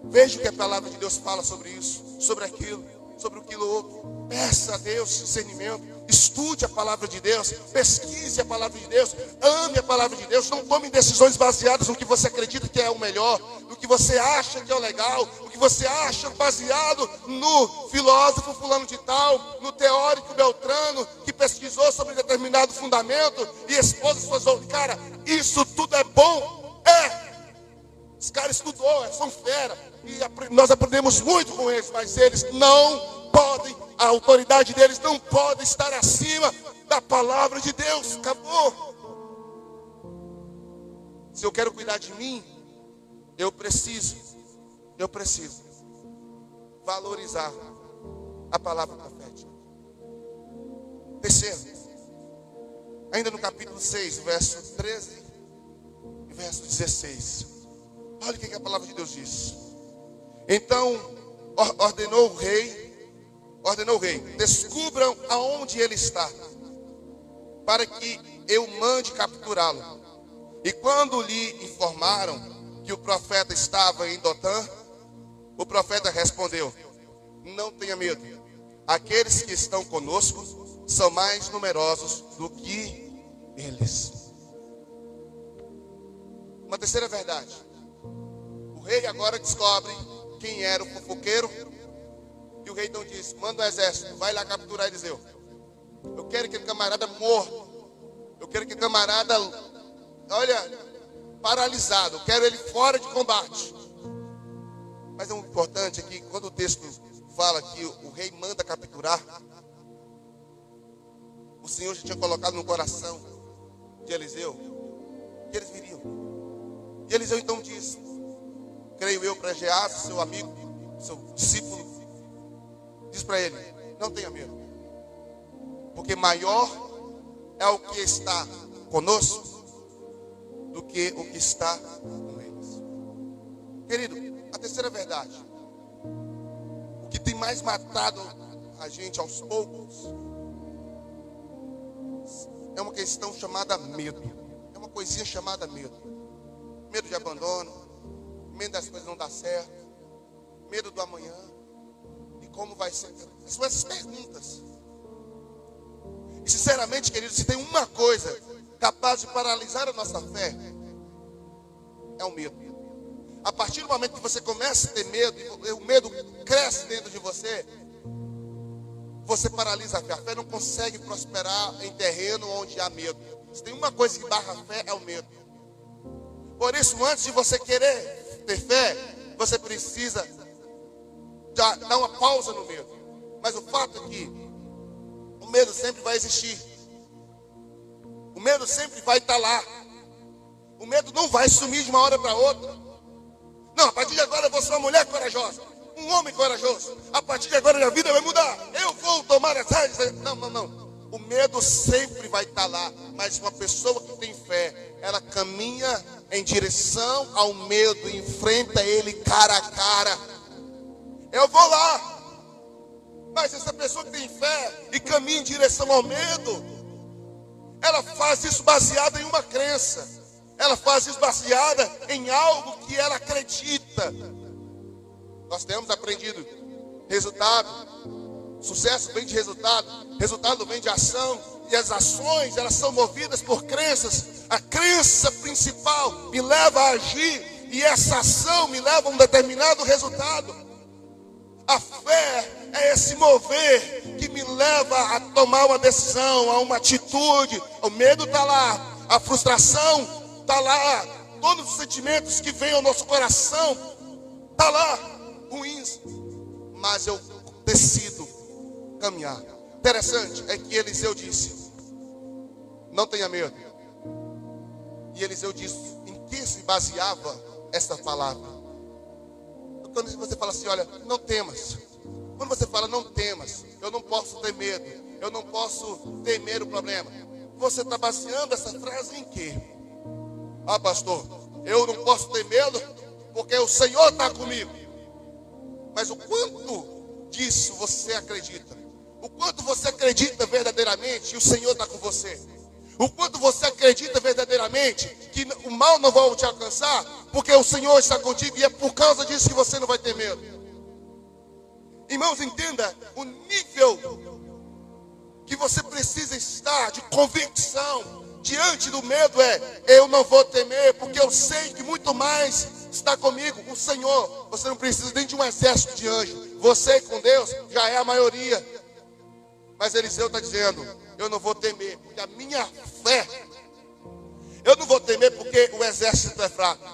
veja o que a palavra de Deus fala sobre isso, sobre aquilo, sobre aquilo outro. Peça a Deus discernimento. Estude a palavra de Deus. Pesquise a palavra de Deus. Ame a palavra de Deus. Não tome decisões baseadas no que você acredita que é o melhor, no que você acha que é o legal, no que você acha baseado no filósofo fulano de tal, no teórico Beltrano, que pesquisou sobre determinado fundamento e expôs suas outras. Cara, isso tudo é bom? É. Os caras estudou, são fera. E nós aprendemos muito com eles, mas eles não podem, a autoridade deles não pode estar acima da palavra de Deus. Acabou. Se eu quero cuidar de mim, eu preciso valorizar a palavra profética. Terceiro, ainda no capítulo 6, verso 13 e verso 16. Olha o que a palavra de Deus diz. Então ordenou o rei, descubram aonde ele está, para que eu mande capturá-lo. E quando lhe informaram que o profeta estava em Dotã, o profeta respondeu: não tenha medo, aqueles que estão conosco são mais numerosos do que eles. Uma terceira verdade. O rei agora descobre quem era o fofoqueiro. E o rei então diz: manda o exército, vai lá capturar Eliseu. Eu quero aquele camarada morto. Eu quero aquele camarada, olha, paralisado. Eu quero ele fora de combate. Mas é muito importante aqui, quando o texto fala que o rei manda capturar, o Senhor já tinha colocado no coração de Eliseu que eles viriam. E Eliseu então diz, creio eu, para Geazi, seu amigo, seu discípulo, diz para ele: não tenha medo, porque maior é o que está conosco do que o que está com eles. Querido, a terceira verdade, o que tem mais matado a gente aos poucos é uma questão chamada medo. É uma coisinha chamada medo. Medo de abandono, medo das coisas não dar certo, medo do amanhã, de como vai ser. São essas perguntas. E sinceramente, querido, se tem uma coisa capaz de paralisar a nossa fé, é o medo. A partir do momento que você começa a ter medo, e o medo cresce dentro de você, você paralisa a fé. A fé não consegue prosperar em terreno onde há medo. Se tem uma coisa que barra a fé, é o medo. Por isso, antes de você querer ter fé, você precisa dar uma pausa no medo. Mas o fato é que o medo sempre vai existir. O medo sempre vai estar lá. O medo não vai sumir de uma hora para outra. Não, a partir de agora eu vou ser uma mulher corajosa, um homem corajoso. A partir de agora a vida vai mudar. Eu vou tomar as rédeas. Não. O medo sempre vai estar lá. Mas uma pessoa que tem fé, ela caminha em direção ao medo, enfrenta ele cara a cara. Eu vou lá. Mas essa pessoa que tem fé e caminha em direção ao medo, ela faz isso baseada em uma crença. Ela faz isso baseada em algo que ela acredita. Nós temos aprendido resultado. Sucesso vem de resultado. Resultado vem de ação. E as ações, elas são movidas por crenças. A crença principal me leva a agir. E essa ação me leva a um determinado resultado. A fé é esse mover que me leva a tomar uma decisão, a uma atitude. O medo está lá. A frustração está lá. Todos os sentimentos que vêm ao nosso coração está lá, ruins. Mas eu decido caminhar. Interessante é que Eliseu disse: não tenha medo. E Eliseu disse, em que se baseava essa palavra? Quando você fala assim, olha, não temas. Quando você fala não temas, eu não posso ter medo, eu não posso temer o problema. Você está baseando essa frase em quê? Ah, pastor, eu não posso ter medo porque o Senhor está comigo. Mas o quanto disso você acredita? O quanto você acredita verdadeiramente que o Senhor está com você? O quanto você acredita verdadeiramente que o mal não vai te alcançar porque o Senhor está contigo e é por causa disso que você não vai ter medo? Irmãos, entenda o nível que você precisa estar de convicção diante do medo. Eu não vou temer porque eu sei que muito mais está comigo o Senhor. Você não precisa nem de um exército de anjos. Você com Deus já é a maioria. Mas Eliseu está dizendo, eu não vou temer porque a minha fé. Eu não vou temer porque o exército é fraco.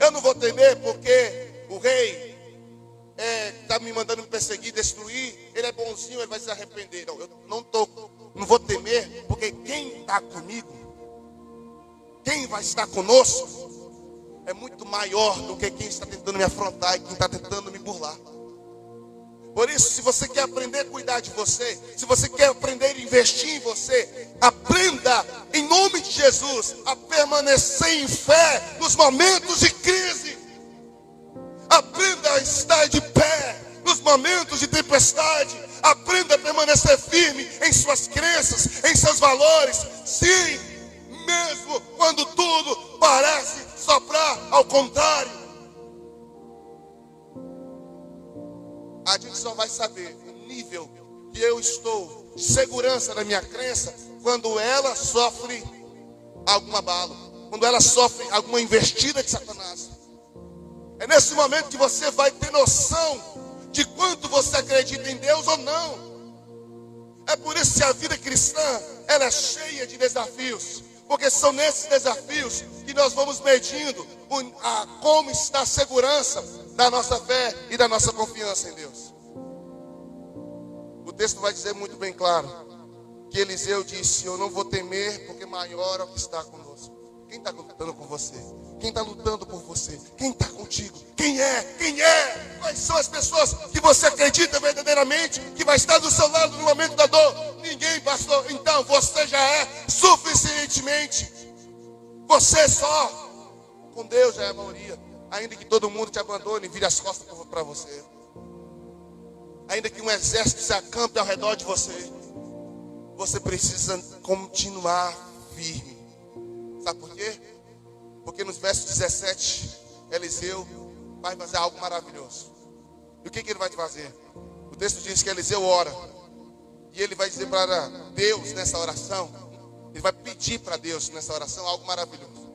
Eu não vou temer porque o rei está me mandando me perseguir, destruir. Ele é bonzinho, ele vai se arrepender. Não, eu não vou temer porque quem está comigo, quem vai estar conosco, é muito maior do que quem está tentando me afrontar e quem está tentando me burlar. Por isso, se você quer aprender a cuidar de você, se você quer aprender a investir em você, aprenda, em nome de Jesus, a permanecer em fé nos momentos de crise. Aprenda a estar de pé nos momentos de tempestade. Aprenda a permanecer firme em suas crenças, em seus valores. Sim, mesmo quando tudo parece soprar ao contrário. A gente só vai saber o nível que eu estou de segurança na minha crença quando ela sofre algum abalo, quando ela sofre alguma investida de Satanás. É nesse momento que você vai ter noção de quanto você acredita em Deus ou não. É por isso que a vida cristã, ela é cheia de desafios. Porque são nesses desafios que nós vamos medindo como está a segurança da nossa fé e da nossa confiança em Deus. O texto vai dizer muito bem claro que Eliseu disse, eu não vou temer porque maior é o que está conosco. Quem está lutando com você? Quem está lutando por você? Quem está contigo? Quem é? Quem é? Quais são as pessoas que você acredita verdadeiramente que vai estar do seu lado no momento da dor? Ninguém, pastor. Então você já é suficientemente. Você só. Com Deus já é a maioria. Ainda que todo mundo te abandone e vire as costas para você. Ainda que um exército se acampe ao redor de você. Você precisa continuar firme. Sabe por quê? Porque nos versos 17, Eliseu vai fazer algo maravilhoso. E o que ele vai fazer? O texto diz que Eliseu ora. E ele vai dizer para Deus nessa oração. Ele vai pedir para Deus nessa oração algo maravilhoso.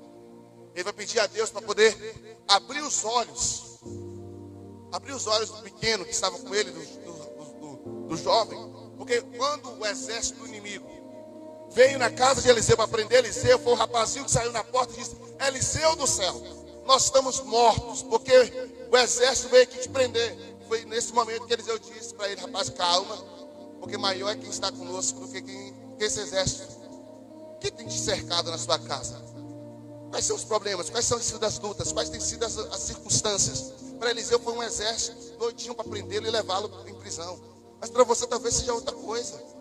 Ele vai pedir a Deus para poder abrir os olhos. Abrir os olhos do pequeno que estava com ele, do jovem. Porque quando o exército do inimigo veio na casa de Eliseu para prender Eliseu, foi o rapazinho que saiu na porta e disse, Eliseu do céu, nós estamos mortos, porque o exército veio aqui te prender. Foi nesse momento que Eliseu disse para ele, rapaz, calma, porque maior é quem está conosco do que esse exército. O que tem te cercado na sua casa? Quais são os problemas? Quais são sido as lutas? Quais têm sido as circunstâncias? Para Eliseu foi um exército doidinho para prendê-lo e levá-lo em prisão. Mas para você talvez seja outra coisa.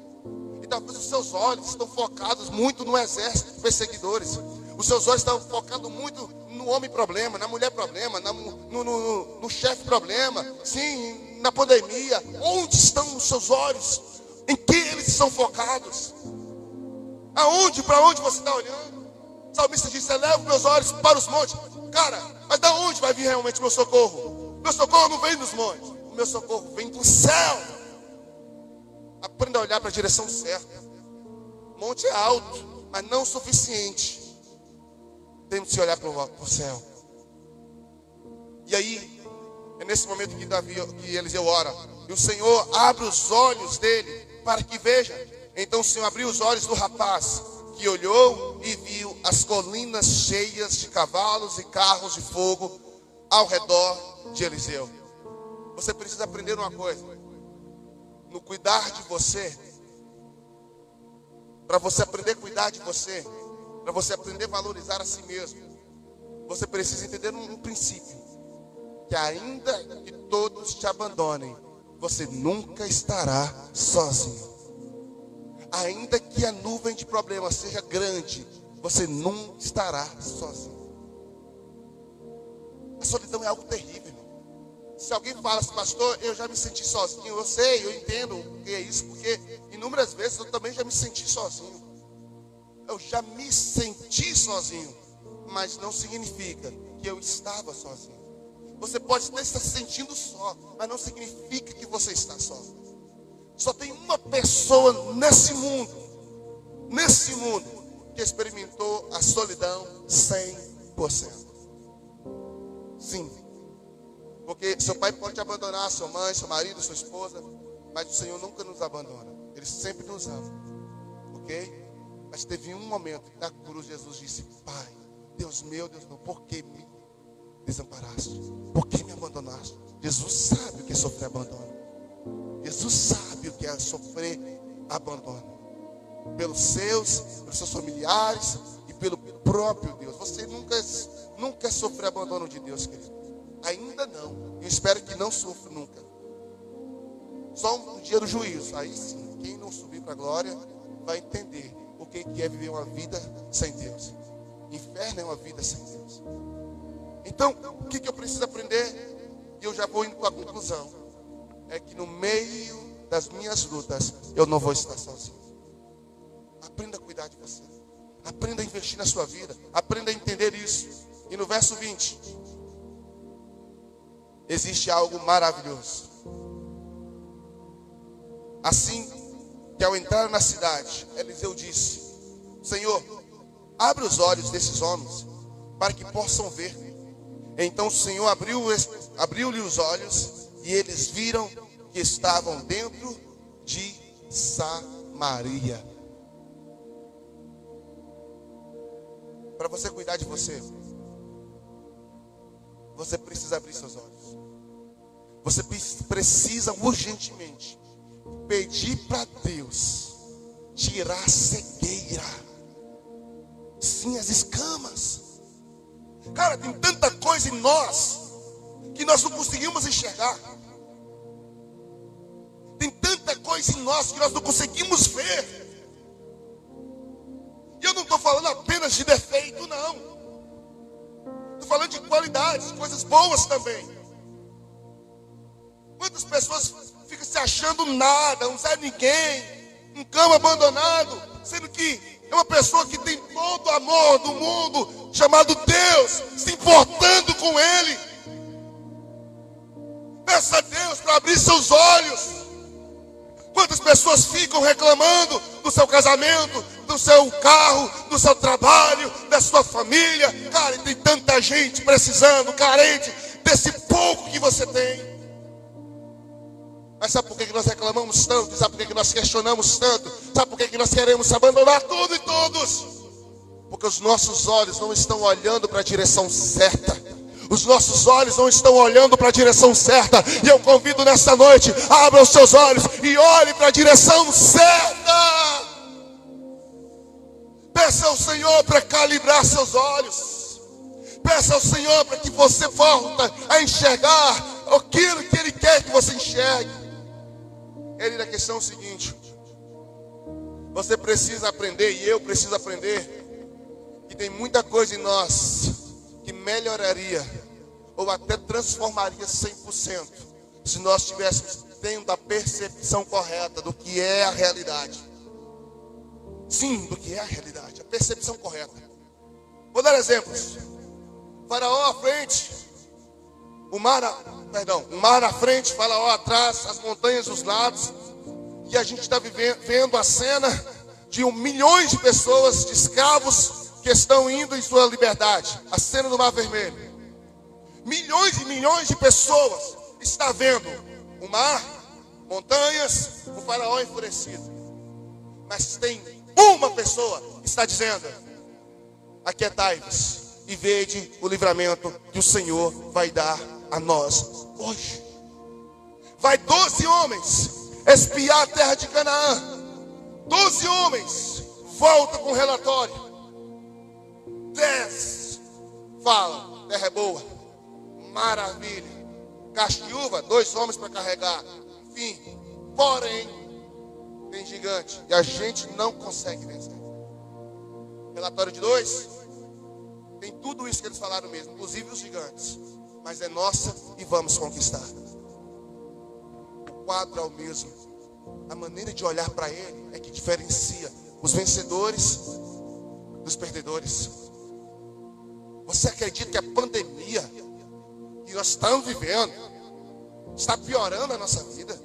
E talvez os seus olhos estão focados muito no exército de perseguidores. Os seus olhos estão focados muito no homem problema, na mulher problema, no chefe problema. Sim, na pandemia. Onde estão os seus olhos? Em que eles estão focados? Aonde? Para onde você está olhando? O salmista disse, eleva meus olhos para os montes. Cara, mas da onde vai vir realmente o meu socorro? Meu socorro não vem dos montes. O meu socorro vem do céu. Aprenda a olhar para a direção certa. O monte é alto, mas não o suficiente. Temos que olhar para o céu. E aí, é nesse momento que Eliseu ora. E o Senhor abre os olhos dele para que veja. Então o Senhor abriu os olhos do rapaz, que olhou e viu as colinas cheias de cavalos e carros de fogo ao redor de Eliseu. Você precisa aprender uma coisa. No cuidar de você, para você aprender a cuidar de você, para você aprender a valorizar a si mesmo, você precisa entender um princípio: que ainda que todos te abandonem, você nunca estará sozinho. Ainda que a nuvem de problemas seja grande, você nunca estará sozinho. A solidão é algo terrível, irmão. Se alguém fala assim: pastor, eu já me senti sozinho, eu sei, eu entendo o que é isso, porque inúmeras vezes eu também já me senti sozinho. Eu já me senti sozinho, mas não significa que eu estava sozinho. Você pode estar se sentindo só, mas não significa que você está só. Só tem uma pessoa nesse mundo, que experimentou a solidão 100%. Sim. Porque seu pai pode te abandonar, sua mãe, seu marido, sua esposa, mas o Senhor nunca nos abandona. Ele sempre nos ama. Ok? Mas teve um momento que na cruz Jesus disse: Pai, Deus meu, por que me desamparaste? Por que me abandonaste? Jesus sabe o que é sofrer abandono. Jesus sabe o que é sofrer abandono. Pelos seus familiares e pelo próprio Deus. Você nunca sofreu abandono de Deus, querido. Ainda não. Eu espero que não sofra nunca. Só no dia do juízo. Aí sim, quem não subir para a glória vai entender o que é viver uma vida sem Deus. Inferno é uma vida sem Deus. Então, o que eu preciso aprender? E eu já vou indo para a conclusão. É que no meio das minhas lutas, eu não vou estar sozinho. Aprenda a cuidar de você. Aprenda a investir na sua vida. Aprenda a entender isso. E no verso 20, existe algo maravilhoso. Assim que ao entrar na cidade, Eliseu disse: Senhor, abre os olhos desses homens, para que possam ver. Então o Senhor abriu-lhe os olhos, e eles viram que estavam dentro de Samaria. Para você cuidar de você, você precisa abrir seus olhos. Você precisa urgentemente pedir para Deus tirar a cegueira. Sim, as escamas. Cara, tem tanta coisa em nós que nós não conseguimos enxergar. Tem tanta coisa em nós que nós não conseguimos ver. E eu não estou falando apenas de defeito, não. Estou falando de qualidades, coisas boas também. Quantas pessoas ficam se achando nada, um Zé Ninguém, um cão abandonado, sendo que é uma pessoa que tem todo o amor do mundo, chamado Deus, se importando com Ele. Peça a Deus para abrir seus olhos. Quantas pessoas ficam reclamando do seu casamento, do seu carro, do seu trabalho, da sua família? Cara, tem tanta gente precisando, carente desse pouco que você tem. Mas sabe por que nós reclamamos tanto? Sabe por que nós questionamos tanto? Sabe por que nós queremos abandonar tudo e todos? Porque os nossos olhos não estão olhando para a direção certa. Os nossos olhos não estão olhando para a direção certa. E eu convido nesta noite: abra os seus olhos e olhe para a direção certa. Peça ao Senhor para calibrar seus olhos. Peça ao Senhor para que você volte a enxergar aquilo que Ele quer que você enxergue. Ele, a questão é o seguinte: você precisa aprender, e eu preciso aprender, que tem muita coisa em nós que melhoraria ou até transformaria 100% se nós estivéssemos tendo a percepção correta do que é a realidade. Sim, do que é a realidade, a percepção correta. Vou dar exemplos. Faraó à frente, o mar na frente, Faraó atrás, as montanhas dos lados, e a gente está vendo a cena de milhões de pessoas, de escravos, que estão indo em sua liberdade. A cena do Mar Vermelho. Milhões e milhões de pessoas estão vendo o mar, montanhas, o Faraó enfurecido. Mas tem uma pessoa que está dizendo: aquietai-vos e vede o livramento que o Senhor vai dar a nós hoje. Vai 12 homens espiar a terra de Canaã. 12 homens volta com o relatório. 10 falam, terra é boa, maravilha. Castiúva, 2 homens para carregar. Enfim, porém, tem gigante e a gente não consegue vencer. Relatório de 2, tem tudo isso que eles falaram mesmo, inclusive os gigantes. Mas é nossa e vamos conquistar. O quadro é o mesmo. A maneira de olhar para ele é que diferencia os vencedores dos perdedores. Você acredita que a pandemia que nós estamos vivendo está piorando a nossa vida?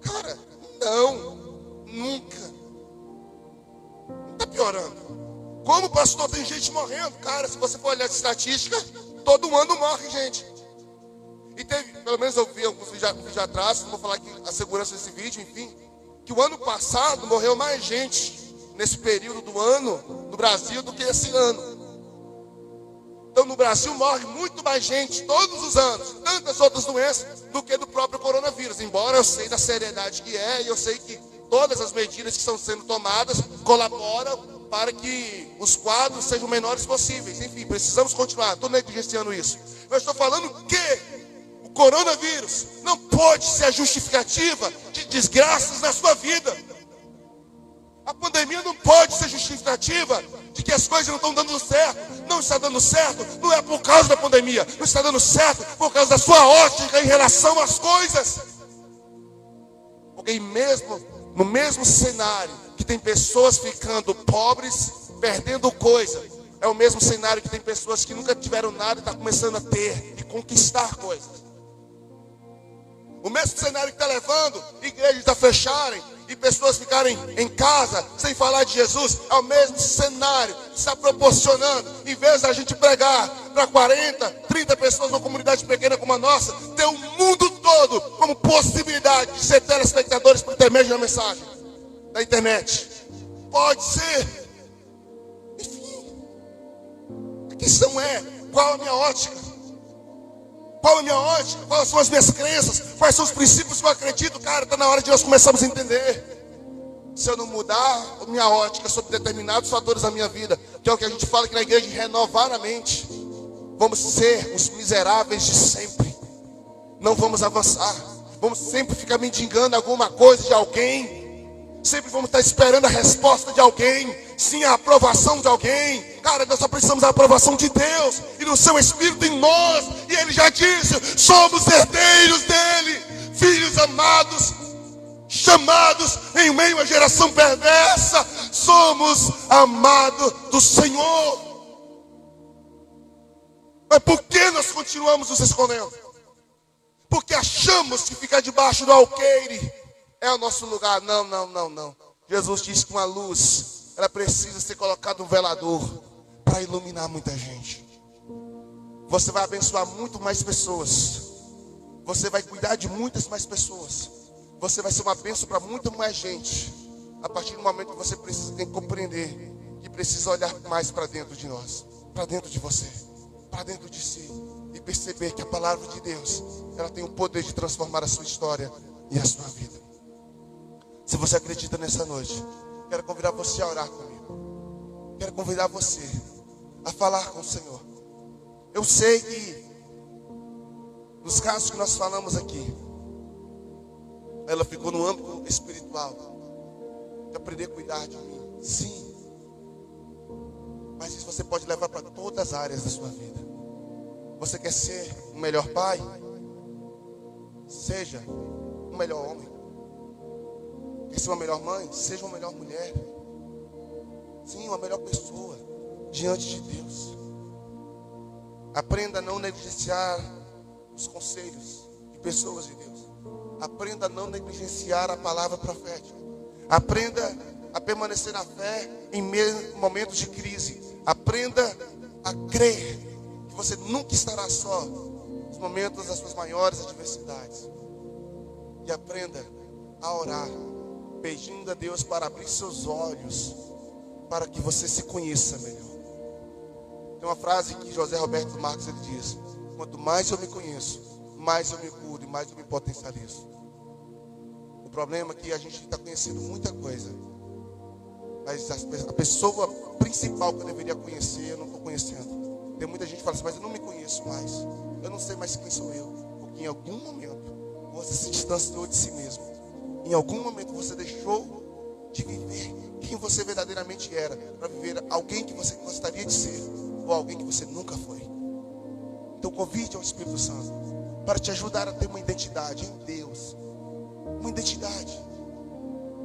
Cara, não, nunca. Não está piorando. Como, pastor, tem gente morrendo? Cara, se você for olhar as estatísticas, todo ano morre gente. E teve, pelo menos eu vi alguns vídeos atrás, não vou falar aqui a segurança desse vídeo, enfim, que o ano passado morreu mais gente nesse período do ano no Brasil do que esse ano. Então no Brasil morre muito mais gente todos os anos, tantas outras doenças, do que do próprio coronavírus. Embora eu sei da seriedade que é, e eu sei que todas as medidas que estão sendo tomadas colaboram para que os quadros sejam menores possíveis. Enfim, precisamos continuar, estou negligenciando isso. Eu estou falando que o coronavírus não pode ser a justificativa de desgraças na sua vida. A pandemia não pode ser justificativa de que as coisas não estão dando certo. Não está dando certo, não é por causa da pandemia. Não está dando certo por causa da sua ótica em relação às coisas. Porque mesmo no mesmo cenário que tem pessoas ficando pobres, perdendo coisa, é o mesmo cenário que tem pessoas que nunca tiveram nada e estão começando a ter e conquistar coisas. O mesmo cenário que está levando igrejas a fecharem e pessoas ficarem em casa sem falar de Jesus, é o mesmo cenário que está proporcionando, em vez da gente pregar para 40, 30 pessoas numa comunidade pequena como a nossa, ter o mundo todo como possibilidade de ser telespectadores por intermédio da mensagem da internet. Pode ser. Enfim, a questão é, qual a minha ótica? Qual a minha ótica? Quais são as minhas crenças? Quais são os princípios que eu acredito? Cara, está na hora de nós começarmos a entender. Se eu não mudar a minha ótica sobre determinados fatores da minha vida, que é o que a gente fala aqui na igreja, de renovar a mente, vamos ser os miseráveis de sempre. Não vamos avançar. Vamos sempre ficar mendigando alguma coisa de alguém. Sempre vamos estar esperando a resposta de alguém. Sim, a aprovação de alguém. Cara, nós só precisamos da aprovação de Deus e do seu Espírito em nós. E Ele já disse, somos herdeiros dEle, filhos amados, chamados em meio à geração perversa. Somos amados do Senhor. Mas por que nós continuamos nos escondendo? Porque achamos que ficar debaixo do alqueire é o nosso lugar. Não. Jesus disse que uma luz, ela precisa ser colocada no velador para iluminar muita gente. Você vai abençoar muito mais pessoas. Você vai cuidar de muitas mais pessoas. Você vai ser uma bênção para muita mais gente. A partir do momento que você precisa tem que compreender que precisa olhar mais para dentro de nós, para dentro de você, para dentro de si, e perceber que a palavra de Deus, ela tem o poder de transformar a sua história e a sua vida. Se você acredita nessa noite, quero convidar você a orar comigo. Quero convidar você a falar com o Senhor. Eu sei que nos casos que nós falamos aqui, ela ficou no âmbito espiritual, de aprender a cuidar de mim. Sim. Mas isso você pode levar para todas as áreas da sua vida. Você quer ser o melhor pai? Seja o melhor homem. Quer ser uma melhor mãe? Seja uma melhor mulher. Sim, uma melhor pessoa diante de Deus. Aprenda a não negligenciar os conselhos de pessoas de Deus. Aprenda a não negligenciar a palavra profética. Aprenda a permanecer na fé em momentos de crise. Aprenda a crer que você nunca estará só nos momentos das suas maiores adversidades. E aprenda a orar, pedindo a Deus para abrir seus olhos, para que você se conheça melhor. Tem uma frase que José Roberto Marques ele diz: quanto mais eu me conheço, mais eu me curo e mais eu me potencializo. O problema é que a gente está conhecendo muita coisa, Mas a pessoa principal que eu deveria conhecer, eu não estou conhecendo. Tem muita gente que fala assim, mas eu não me conheço mais. Eu não sei mais quem sou eu. Porque em algum momento você se distanciou de si mesmo. Em algum momento você deixou de viver quem você verdadeiramente era, para viver alguém que você gostaria de ser, ou alguém que você nunca foi. Então convide ao Espírito Santo para te ajudar a ter uma identidade em Deus. Uma identidade.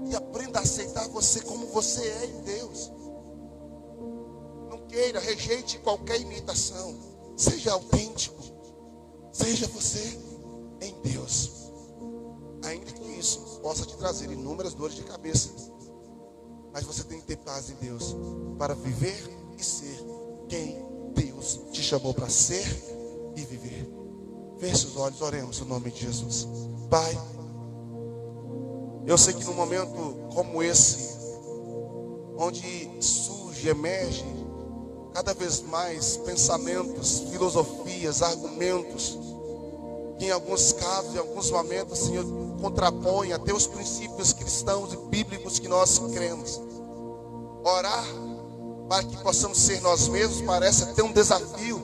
E aprenda a aceitar você como você é em Deus. Não queira, rejeite qualquer imitação. Seja autêntico. Seja você em Deus. Ainda que isso possa te trazer inúmeras dores de cabeça, mas você tem que ter paz em Deus para viver e ser quem Deus te chamou para ser e viver. Feche os olhos, oremos no nome de Jesus. Pai, eu sei que num momento como esse, onde surge, emerge cada vez mais pensamentos, filosofias, argumentos, que em alguns casos, em alguns momentos, Senhor, contrapõem até os princípios cristãos e bíblicos que nós cremos. Orar para que possamos ser nós mesmos parece até um desafio,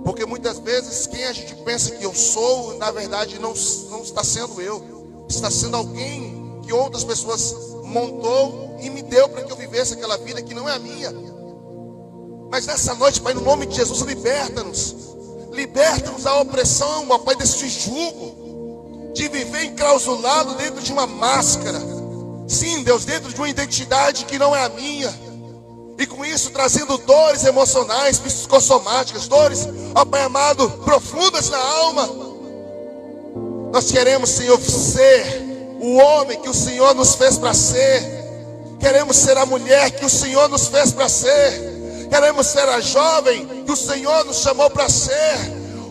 porque muitas vezes quem a gente pensa que eu sou, na verdade não está sendo eu, está sendo alguém que outras pessoas montou e me deu para que eu vivesse aquela vida que não é a minha. Mas nessa noite, Pai, no nome de Jesus, liberta-nos da opressão, ó Pai, desse jugo de viver enclausulado dentro de uma máscara. Sim, Deus, dentro de uma identidade que não é a minha. E com isso trazendo dores emocionais, psicossomáticas, dores, ó Pai amado, profundas na alma. Nós queremos, Senhor, ser o homem que o Senhor nos fez para ser. Queremos ser a mulher que o Senhor nos fez para ser. Queremos ser a jovem que o Senhor nos chamou para ser.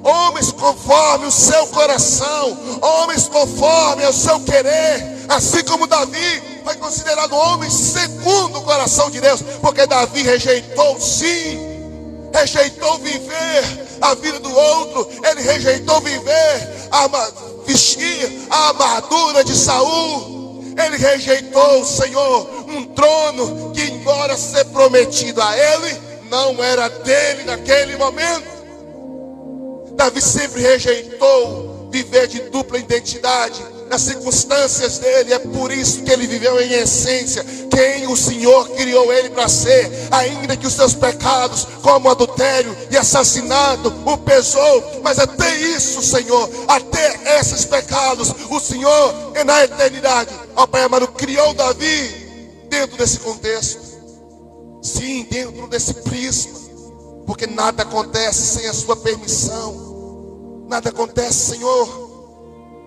Homens conforme o seu coração, homens conforme o seu querer. Assim como Davi foi considerado homem segundo o coração de Deus, porque Davi rejeitou, sim, rejeitou viver a vida do outro. Ele rejeitou vestir a armadura de Saul. Ele rejeitou, Senhor, um trono que, embora ser prometido a ele, não era dele naquele momento. Davi sempre rejeitou viver de dupla identidade nas circunstâncias dele. É por isso que ele viveu em essência quem o Senhor criou ele para ser. Ainda que os seus pecados, como adultério e assassinato, o pesou. Mas até isso, Senhor, até esses pecados, o Senhor, na eternidade, ó Pai amado, criou Davi dentro desse contexto. Sim, dentro desse prisma. Porque nada acontece sem a sua permissão. Nada acontece, Senhor.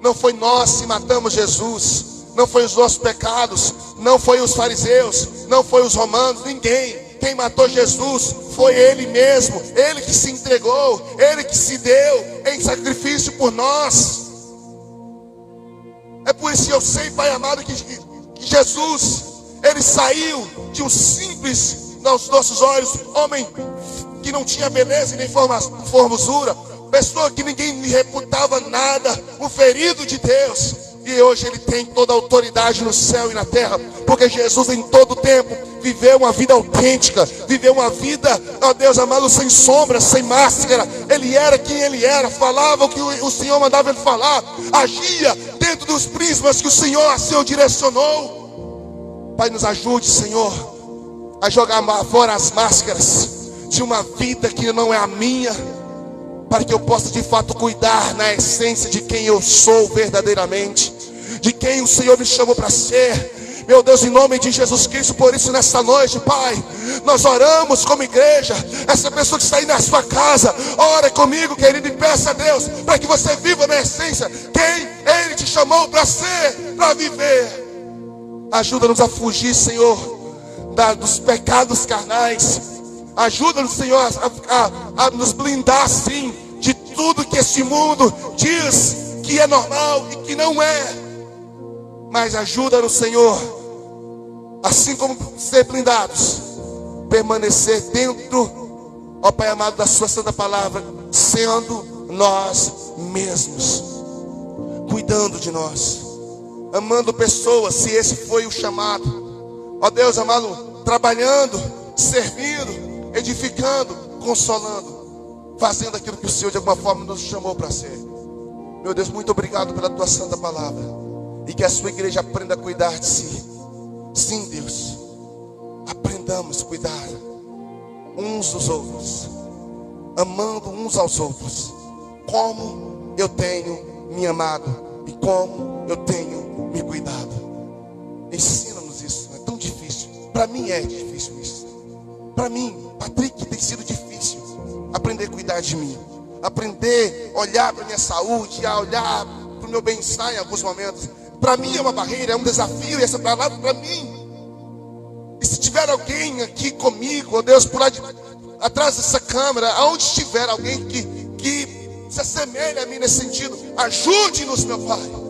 Não foi nós que matamos Jesus. Não foi os nossos pecados. Não foi os fariseus. Não foi os romanos. Ninguém. Quem matou Jesus foi Ele mesmo. Ele que se entregou. Ele que se deu em sacrifício por nós. É por isso que eu sei, Pai amado, que Jesus, Ele saiu de um simples, aos nossos olhos, homem que não tinha beleza e nem formosura, pessoa que ninguém lhe reputava nada, o ferido de Deus. E hoje ele tem toda a autoridade no céu e na terra, porque Jesus em todo tempo viveu uma vida autêntica, viveu uma vida, ó Deus amado, sem sombra, sem máscara. Ele era quem ele era, falava o que o Senhor mandava ele falar, agia dentro dos prismas que o Senhor assim o direcionou. Pai, nos ajude, Senhor, a jogar fora as máscaras de uma vida que não é a minha, para que eu possa de fato cuidar na essência de quem eu sou verdadeiramente, de quem o Senhor me chamou para ser. Meu Deus, em nome de Jesus Cristo, por isso nessa noite, Pai, nós oramos como igreja. Essa pessoa que está aí na sua casa, ora comigo, querido, e peça a Deus para que você viva na essência quem Ele te chamou para ser, para viver. Ajuda-nos a fugir, Senhor, dos pecados carnais. Ajuda-nos, Senhor, a nos blindar, sim, de tudo que esse mundo diz que é normal e que não é. Mas ajuda-nos, Senhor, assim como ser blindados, permanecer dentro, ó Pai amado, da sua santa palavra, sendo nós mesmos, cuidando de nós, amando pessoas, se esse foi o chamado. Ó Deus amado, trabalhando, servindo, edificando, consolando, fazendo aquilo que o Senhor de alguma forma nos chamou para ser. Meu Deus, muito obrigado pela tua santa palavra, e que a sua igreja aprenda a cuidar de si. Sim, Deus, aprendamos a cuidar uns dos outros, amando uns aos outros, como eu tenho me amado e como eu tenho me cuidado. Ensina-nos isso. É tão difícil. Para mim é difícil isso. Para mim, Patrick, tem sido difícil aprender a cuidar de mim, aprender a olhar para a minha saúde, a olhar para o meu bem-estar em alguns momentos. Para mim é uma barreira, é um desafio, e essa palavra para mim. E se tiver alguém aqui comigo, ó Deus, por lá atrás dessa câmera, aonde estiver alguém que se assemelha a mim nesse sentido, ajude-nos, meu Pai.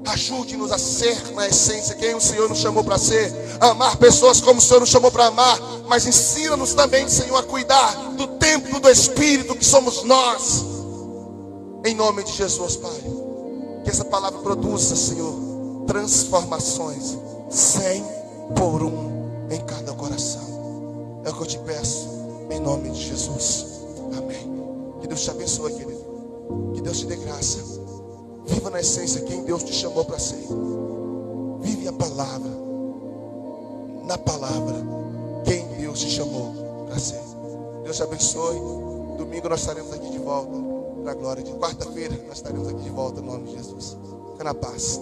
Ajude-nos a ser na essência quem o Senhor nos chamou para ser, amar pessoas como o Senhor nos chamou para amar, mas ensina-nos também, Senhor, a cuidar do templo do Espírito que somos nós. Em nome de Jesus, Pai, que essa palavra produza, Senhor, transformações 100 por 1 em cada coração. É o que eu te peço, em nome de Jesus. Amém. Que Deus te abençoe, querido. Que Deus te dê graça. Viva na essência quem Deus te chamou para ser. Vive a palavra. Na palavra, quem Deus te chamou para ser. Deus te abençoe. Domingo nós estaremos aqui de volta, para a glória de quarta-feira nós estaremos aqui de volta, em nome de Jesus. Fica na paz.